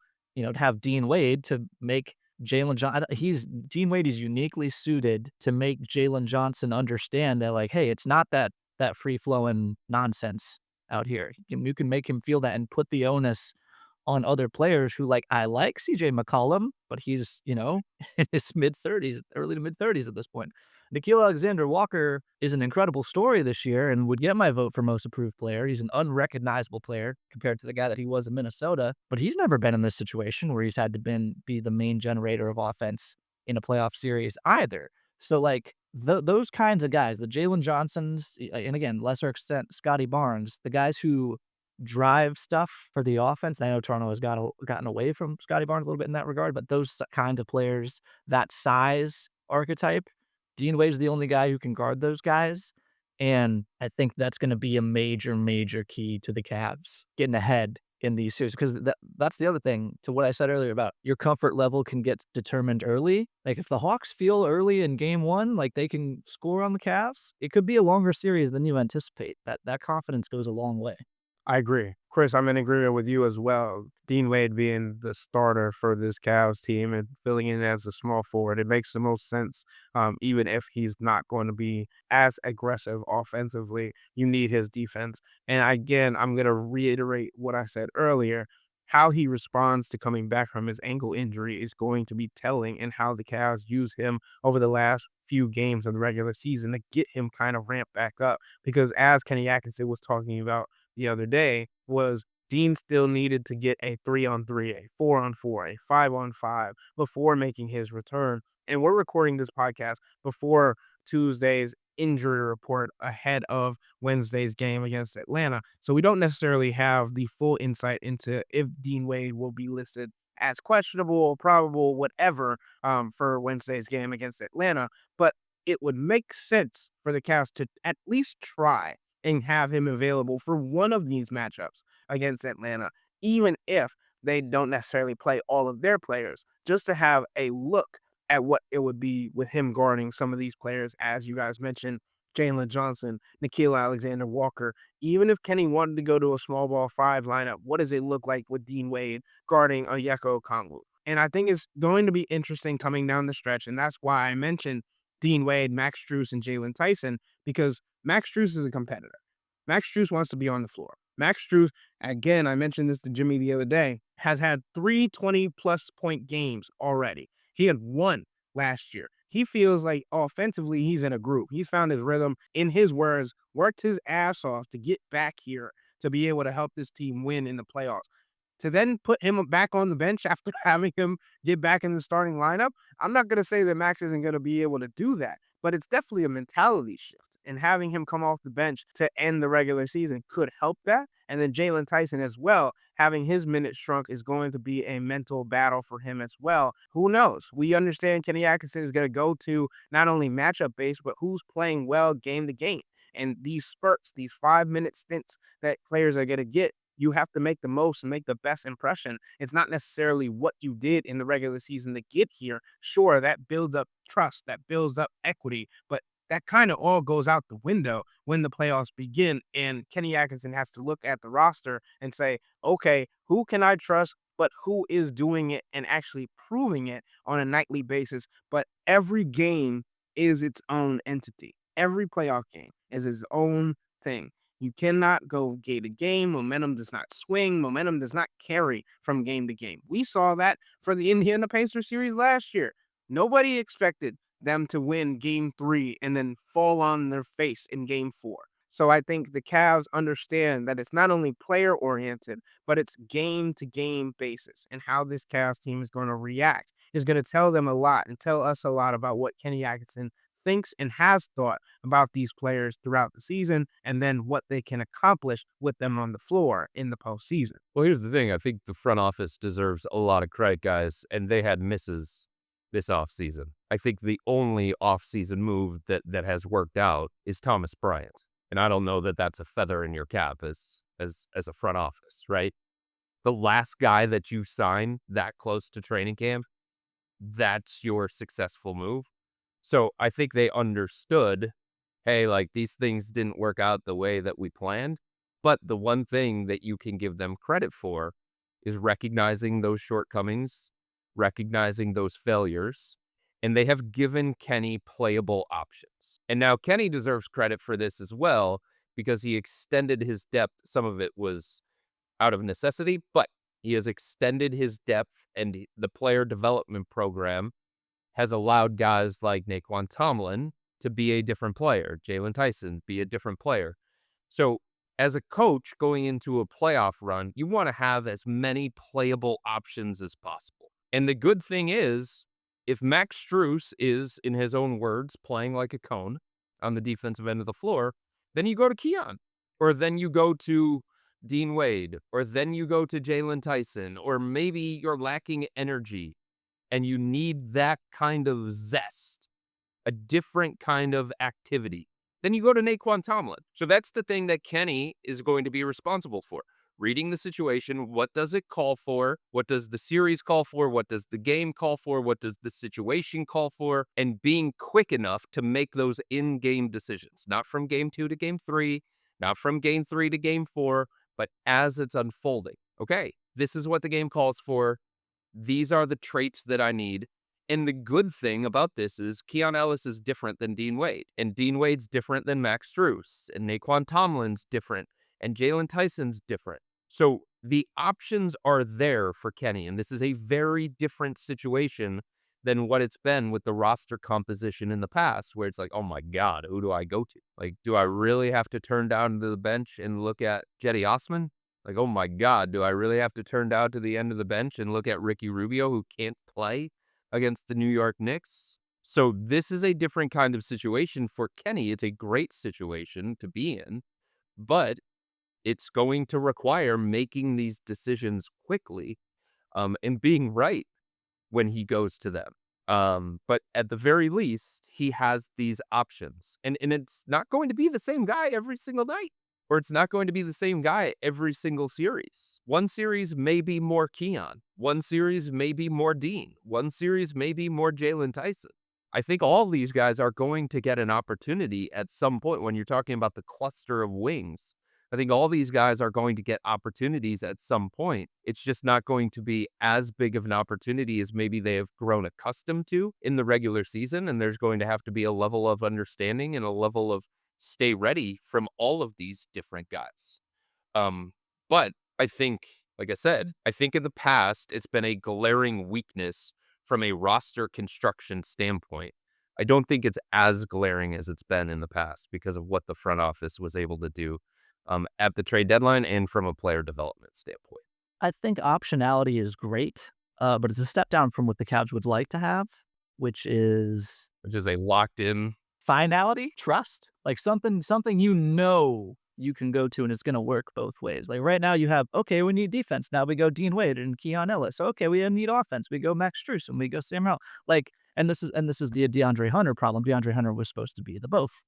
have Dean Wade to make Dean Wade is uniquely suited to make Jalen Johnson understand that, like, hey, it's not that free flowing nonsense out here. You can make him feel that and put the onus on other players who, like, I like CJ McCollum, but he's, in his mid-30s, early to mid-30s at this point. Nickeil Alexander-Walker is an incredible story this year and would get my vote for most improved player. He's an unrecognizable player compared to the guy that he was in Minnesota, but he's never been in this situation where he's had to be the main generator of offense in a playoff series either. So, like, those kinds of guys, the Jalen Johnsons, and again, lesser extent, Scotty Barnes, the guys who drive stuff for the offense. I know Toronto has gotten away from Scotty Barnes a little bit in that regard, but those kind of players, that size archetype, Dean Wade's the only guy who can guard those guys. And I think that's going to be a major, major key to the Cavs getting ahead in these series, because that's the other thing to what I said earlier about your comfort level can get determined early. Like if the Hawks feel early in game one, like they can score on the Cavs, it could be a longer series than you anticipate. That confidence goes a long way. I agree. Chris, I'm in agreement with you as well. Dean Wade being the starter for this Cavs team and filling in as a small forward, it makes the most sense. Even if he's not going to be as aggressive offensively, you need his defense. And again, I'm going to reiterate what I said earlier. How he responds to coming back from his ankle injury is going to be telling in how the Cavs use him over the last few games of the regular season to get him kind of ramped back up. Because as Kenny Atkinson was talking about the other day, was Dean still needed to get a 3-on-3, a 4-on-4, a 5-on-5 before making his return. And we're recording this podcast before Tuesday's injury report ahead of Wednesday's game against Atlanta. So we don't necessarily have the full insight into if Dean Wade will be listed as questionable, probable, whatever, for Wednesday's game against Atlanta. But it would make sense for the Cavs to at least try and have him available for one of these matchups against Atlanta, even if they don't necessarily play all of their players, just to have a look at what it would be with him guarding some of these players, as you guys mentioned, Jalen Johnson, Nickeil Alexander-Walker. Even if Kenny wanted to go to a small ball 5 lineup, what does it look like with Dean Wade guarding Onyeka Okongwu? And I think it's going to be interesting coming down the stretch, and that's why I mentioned Dean Wade, Max Strus, and Jalen Tyson, because Max Strus is a competitor. Max Strus wants to be on the floor. Max Strus, again, I mentioned this to Jimmy the other day, has had 3 20-plus point games already. He had 1 last year. He feels like offensively he's in a groove. He's found his rhythm. In his words, worked his ass off to get back here to be able to help this team win in the playoffs. To then put him back on the bench after having him get back in the starting lineup, I'm not going to say that Max isn't going to be able to do that, but it's definitely a mentality shift. And having him come off the bench to end the regular season could help that. And then Jalen Tyson as well, having his minutes shrunk is going to be a mental battle for him as well. Who knows? We understand Kenny Atkinson is going to go to not only matchup based, but who's playing well game to game. And these spurts, these 5-minute stints that players are going to get, you have to make the most and make the best impression. It's not necessarily what you did in the regular season to get here. Sure, that builds up trust, that builds up equity, but that kind of all goes out the window when the playoffs begin, and Kenny Atkinson has to look at the roster and say, okay, who can I trust, but who is doing it and actually proving it on a nightly basis? But every game is its own entity. Every playoff game is its own thing. You cannot go game to game. Momentum does not swing. Momentum does not carry from game to game. We saw that for the Indiana Pacers series last year. Nobody expected them to win game 3 and then fall on their face in game 4. So I think the Cavs understand that it's not only player oriented, but it's game to game basis. And how this Cavs team is going to react is going to tell them a lot and tell us a lot about what Kenny Atkinson thinks and has thought about these players throughout the season, and then what they can accomplish with them on the floor in the postseason. Well, here's the thing. I think the front office deserves a lot of credit, guys, and they had misses this offseason. I think the only offseason move that has worked out is Thomas Bryant. And I don't know that that's a feather in your cap as a front office, right? The last guy that you sign that close to training camp, that's your successful move. So I think they understood, hey, like these things didn't work out the way that we planned. But the one thing that you can give them credit for is recognizing those shortcomings, recognizing those failures, and they have given Kenny playable options. And now Kenny deserves credit for this as well because he extended his depth. Some of it was out of necessity, but he has extended his depth, and the player development program has allowed guys like Naquan Tomlin to be a different player, Jalen Tyson be a different player. So as a coach going into a playoff run, you want to have as many playable options as possible. And the good thing is, if Max Strus is, in his own words, playing like a cone on the defensive end of the floor, then you go to Keon, or then you go to Dean Wade, or then you go to Jalen Tyson, or maybe you're lacking energy and you need that kind of zest, a different kind of activity. Then you go to Naquan Tomlin. So that's the thing that Kenny is going to be responsible for. Reading the situation, what does it call for? What does the series call for? What does the game call for? What does the situation call for? And being quick enough to make those in-game decisions, not from game 2 to game 3, not from game 3 to game 4, but as it's unfolding. Okay, this is what the game calls for. These are the traits that I need. And the good thing about this is Keon Ellis is different than Dean Wade, and Dean Wade's different than Max Strus, and Naquan Tomlin's different, and Jalen Tyson's different. So the options are there for Kenny, and this is a very different situation than what it's been with the roster composition in the past, where it's like, oh my God, who do I go to? Like, do I really have to turn down to the bench and look at Jetty Osman? Like, oh my God, do I really have to turn down to the end of the bench and look at Ricky Rubio, who can't play against the New York Knicks? So this is a different kind of situation for Kenny. It's a great situation to be in, but it's going to require making these decisions quickly, and being right when he goes to them. But at the very least, he has these options. And it's not going to be the same guy every single night, or it's not going to be the same guy every single series. One series may be more Keon. One series may be more Dean. One series may be more Jalen Tyson. I think all these guys are going to get an opportunity at some point when you're talking about the cluster of wings. I think all these guys are going to get opportunities at some point. It's just not going to be as big of an opportunity as maybe they have grown accustomed to in the regular season. And there's going to have to be a level of understanding and a level of stay ready from all of these different guys. But I think, like I said, I think in the past, it's been a glaring weakness from a roster construction standpoint. I don't think it's as glaring as it's been in the past because of what the front office was able to do at the trade deadline and from a player development standpoint. I think optionality is great, but it's a step down from what the Cavs would like to have, which is a locked-in finality, trust, like something you can go to and it's going to work both ways. Like right now you have, okay, we need defense. Now we go Dean Wade and Keon Ellis. Okay, we need offense. We go Max Strus and we go Sam Howell. Like, and this is the DeAndre Hunter problem. DeAndre Hunter was supposed to be the both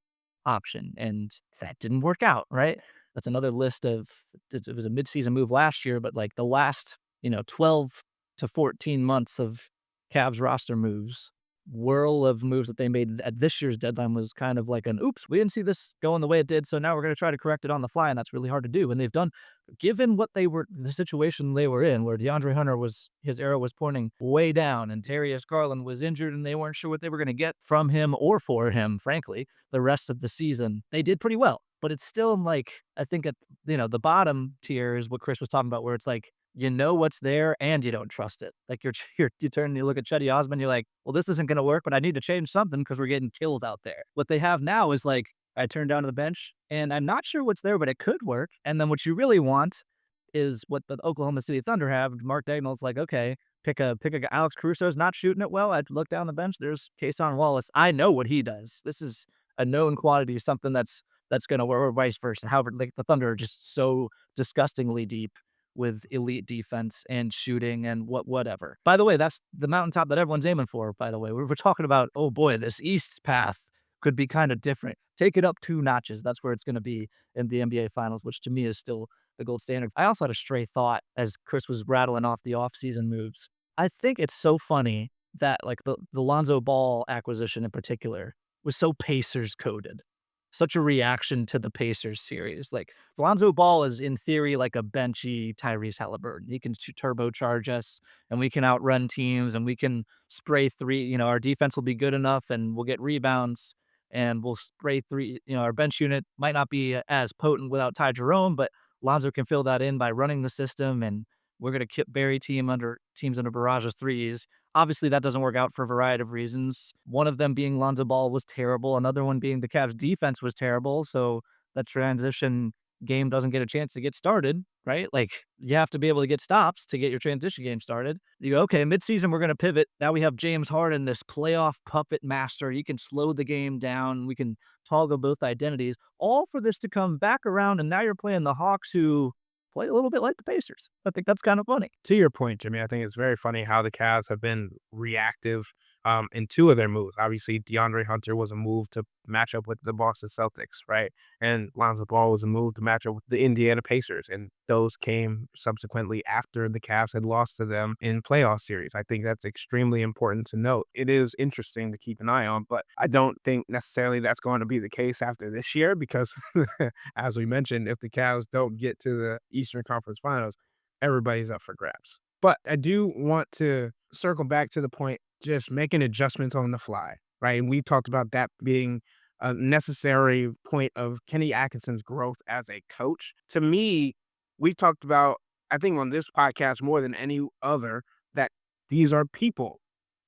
option, and that didn't work out, right? That's another list of, it was a midseason move last year, but like the last, 12 to 14 months of Cavs roster moves, whirl of moves that they made at this year's deadline was kind of like an, oops, we didn't see this going the way it did, so now we're going to try to correct it on the fly, and that's really hard to do. And they've done, given what the situation they were in, where DeAndre Hunter his arrow was pointing way down, and Darius Garland was injured, and they weren't sure what they were going to get from him or for him, frankly, the rest of the season. They did pretty well. but it's still like, I think at, the bottom tier is what Chris was talking about, where it's like, you know what's there and you don't trust it. Like you turn and you look at Chetty Osman, you're like, well, this isn't going to work, but I need to change something because we're getting killed out there. What they have now is like, I turn down to the bench and I'm not sure what's there, but it could work. And then what you really want is what the Oklahoma City Thunder have. Mark Dagnall's like, okay, pick a guy. Alex Caruso's not shooting it well. I'd look down the bench. There's Kason Wallace. I know what he does. This is a known quantity, something that's going to work, or vice versa. However, like the Thunder are just so disgustingly deep with elite defense and shooting and whatever. By the way, that's the mountaintop that everyone's aiming for. By the way, we're talking about, oh boy, this East path could be kind of different. Take it up 2 notches. That's where it's going to be in the NBA Finals, which to me is still the gold standard. I also had a stray thought as Chris was rattling off the offseason moves. I think it's so funny that like the Lonzo Ball acquisition in particular was so Pacers coded. Such a reaction to the Pacers series. Like Lonzo Ball is in theory like a benchy Tyrese Halliburton. He can turbocharge us and we can outrun teams and we can spray three. Our defense will be good enough and we'll get rebounds and we'll spray three. Our bench unit might not be as potent without Ty Jerome, but Lonzo can fill that in by running the system, and we're going to bury teams under a barrage of threes. Obviously, that doesn't work out for a variety of reasons. One of them being Lonzo Ball was terrible. Another one being the Cavs' defense was terrible. So that transition game doesn't get a chance to get started, right? Like, you have to be able to get stops to get your transition game started. You go, okay, midseason, we're going to pivot. Now we have James Harden, this playoff puppet master. He can slow the game down. We can toggle both identities, all for this to come back around. And now you're playing the Hawks, who play a little bit like the Pacers. I think that's kind of funny. To your point, Jimmy, I think it's very funny how the Cavs have been reactive in 2 of their moves. Obviously, DeAndre Hunter was a move to match up with the Boston Celtics, right? And Lonzo Ball was a move to match up with the Indiana Pacers. And those came subsequently after the Cavs had lost to them in playoff series. I think that's extremely important to note. It is interesting to keep an eye on, but I don't think necessarily that's going to be the case after this year because, as we mentioned, if the Cavs don't get to the Eastern Conference Finals, everybody's up for grabs. But I do want to circle back to the point, just making adjustments on the fly, right? And we talked about that being a necessary point of Kenny Atkinson's growth as a coach. To me, we've talked about, I think on this podcast more than any other, that these are people,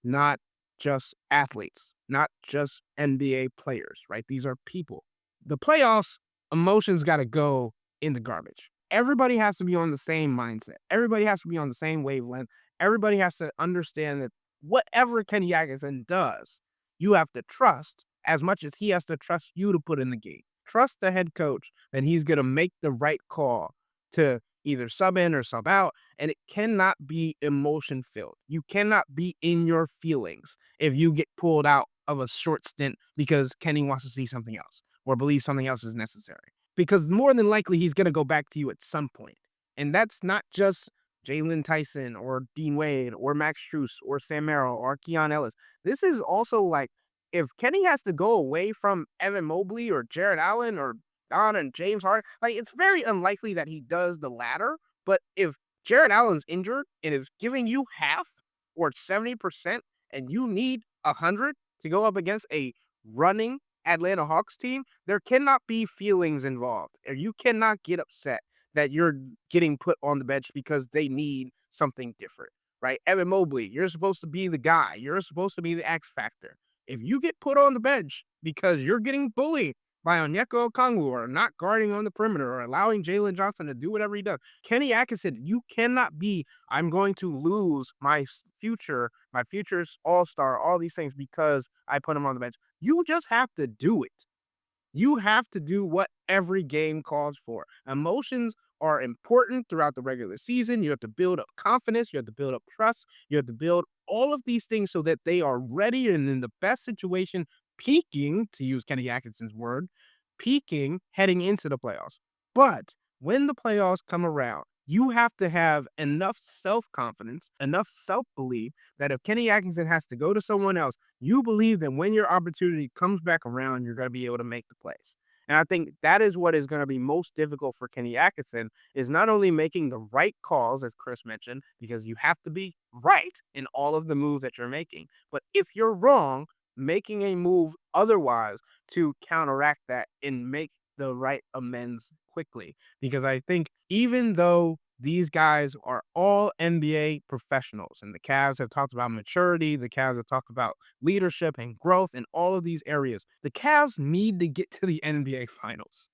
not just athletes, not just NBA players, right? These are people. The playoffs, emotions got to go in the garbage. Everybody has to be on the same mindset. Everybody has to be on the same wavelength. Everybody has to understand that whatever Kenny Atkinson does, you have to trust as much as he has to trust you to put in the game. Trust the head coach that he's going to make the right call to either sub in or sub out, and it cannot be emotion filled. You cannot be in your feelings if you get pulled out of a short stint because Kenny wants to see something else or believes something else is necessary. Because more than likely, he's going to go back to you at some point. And that's not just Jalen Tyson or Dean Wade or Max Strus or Sam Merrill or Keon Ellis. This is also like, if Kenny has to go away from Evan Mobley or Jarrett Allen or Don and James Harden, like, it's very unlikely that he does the latter. But if Jarrett Allen's injured and is giving you half or 70% and you need 100 to go up against a running Atlanta Hawks team, there cannot be feelings involved. Or you cannot get upset that you're getting put on the bench because they need something different, right? Evan Mobley, you're supposed to be the guy. You're supposed to be the X factor. If you get put on the bench because you're getting bullied by Onyeka Okongwu or not guarding on the perimeter or allowing Jalen Johnson to do whatever he does, Kenny Atkinson, you cannot be, I'm going to lose my future's all-star, all these things because I put him on the bench. You just have to do it. You have to do what every game calls for. Emotions are important throughout the regular season. You have to build up confidence. You have to build up trust. You have to build all of these things so that they are ready and in the best situation, peaking, to use Kenny Atkinson's word, peaking heading into the playoffs. But when the playoffs come around, you have to have enough self-confidence, enough self-belief that if Kenny Atkinson has to go to someone else, you believe that when your opportunity comes back around, you're going to be able to make the plays. And I think that is what is going to be most difficult for Kenny Atkinson, is not only making the right calls, as Chris mentioned, because you have to be right in all of the moves that you're making, but if you're wrong, making a move otherwise to counteract that and make the right amends quickly. Because I think even though these guys are all NBA professionals, and the Cavs have talked about maturity, the Cavs have talked about leadership and growth in all of these areas, the Cavs need to get to the NBA Finals.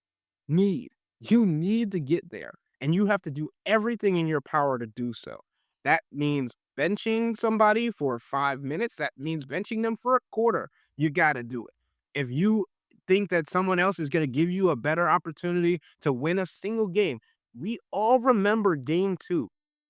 You need to get there, and you have to do everything in your power to do so. That means benching somebody for 5 minutes. That means benching them for a quarter. You got to do it. If you think that someone else is going to give you a better opportunity to win a single game, we all remember game 2,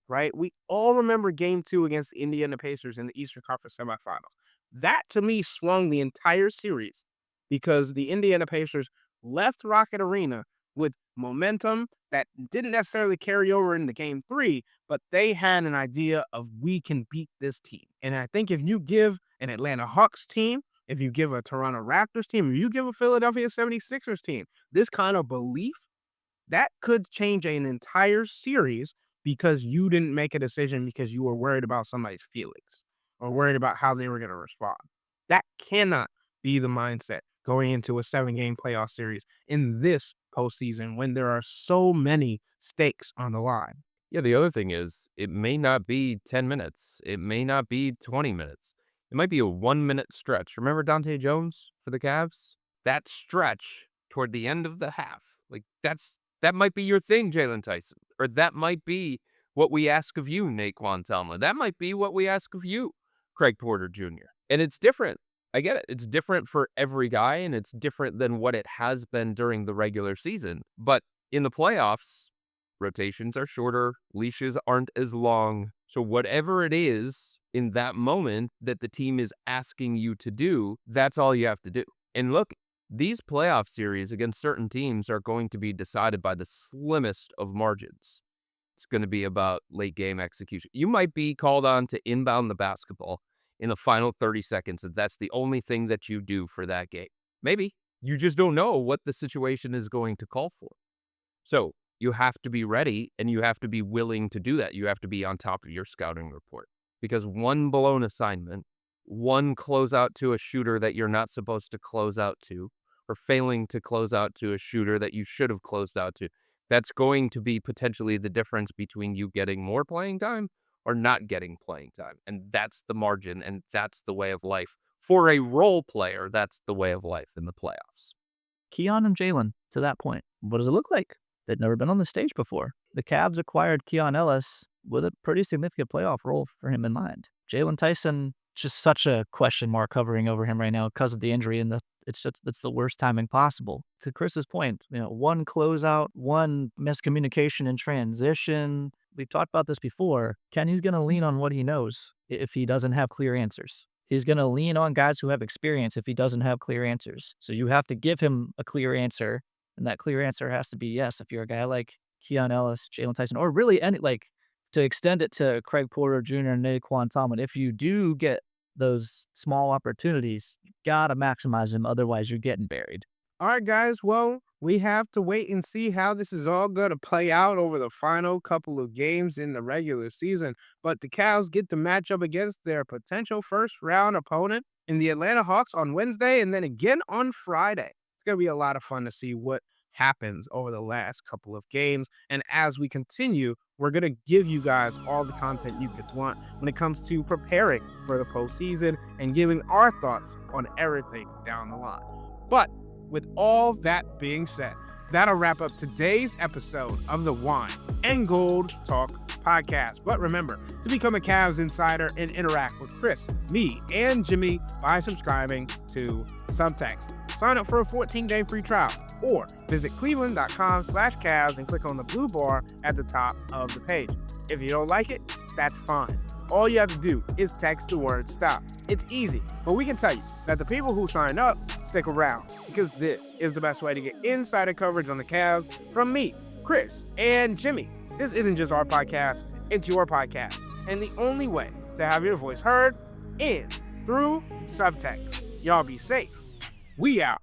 right? We all remember game 2 against the Indiana Pacers in the Eastern Conference semifinals. That, to me, swung the entire series because the Indiana Pacers left Rocket Arena with momentum that didn't necessarily carry over into game 3, but they had an idea of we can beat this team. And I think if you give an Atlanta Hawks team, if you give a Toronto Raptors team, if you give a Philadelphia 76ers team this kind of belief, that could change an entire series because you didn't make a decision because you were worried about somebody's feelings or worried about how they were going to respond. That cannot be the mindset going into a 7-game playoff series in this postseason when there are so many stakes on the line. Yeah, the other thing is it may not be 10 minutes. It may not be 20 minutes. It might be a 1-minute stretch. Remember Dante Jones for the Cavs? That stretch toward the end of the half. Like that might be your thing, Jalen Tyson. Or that might be what we ask of you, Naquan Tomlin. That might be what we ask of you, Craig Porter Jr. And it's different. I get it. It's different for every guy, and it's different than what it has been during the regular season. But in the playoffs, rotations are shorter, leashes aren't as long. So whatever it is in that moment that the team is asking you to do, that's all you have to do. And look, these playoff series against certain teams are going to be decided by the slimmest of margins. It's going to be about late game execution. You might be called on to inbound the basketball in the final 30 seconds, if that's the only thing that you do for that game. Maybe. You just don't know what the situation is going to call for. So you have to be ready, and you have to be willing to do that. You have to be on top of your scouting report. Because one blown assignment, one closeout to a shooter that you're not supposed to close out to, or failing to close out to a shooter that you should have closed out to, that's going to be potentially the difference between you getting more playing time or not getting playing time. And that's the margin, and that's the way of life. For a role player, that's the way of life in the playoffs. Keon and Jalen, to that point, what does it look like? They'd never been on the stage before. The Cavs acquired Keon Ellis with a pretty significant playoff role for him in mind. Jalen Tyson, just such a question mark hovering over him right now because of the injury, and it's the worst timing possible. To Chris's point, one closeout, one miscommunication in transition. We've talked about this before. Kenny's going to lean on what he knows if he doesn't have clear answers. He's going to lean on guys who have experience if he doesn't have clear answers. So you have to give him a clear answer, and that clear answer has to be yes. If you're a guy like Keon Ellis, Jalen Tyson, or really any, to extend it to Craig Porter Jr. and Naquan Tomlin, if you do get those small opportunities, you got to maximize them. Otherwise, you're getting buried. All right, guys. Well, we have to wait and see how this is all going to play out over the final couple of games in the regular season. But the Cavs get to match up against their potential first-round opponent in the Atlanta Hawks on Wednesday and then again on Friday. It's going to be a lot of fun to see what happens over the last couple of games. And as we continue, we're going to give you guys all the content you could want when it comes to preparing for the postseason and giving our thoughts on everything down the line. But with all that being said, that'll wrap up today's episode of the Wine and Gold Talk podcast. But remember to become a Cavs insider and interact with Chris, me, and Jimmy by subscribing to Subtext. Sign up for a 14-day free trial or visit cleveland.com/Cavs and click on the blue bar at the top of the page. If you don't like it, that's fine. All you have to do is text the word STOP. It's easy, but we can tell you that the people who sign up stick around because this is the best way to get insider coverage on the Cavs from me, Chris, and Jimmy. This isn't just our podcast, it's your podcast. And the only way to have your voice heard is through Subtext. Y'all be safe. We out.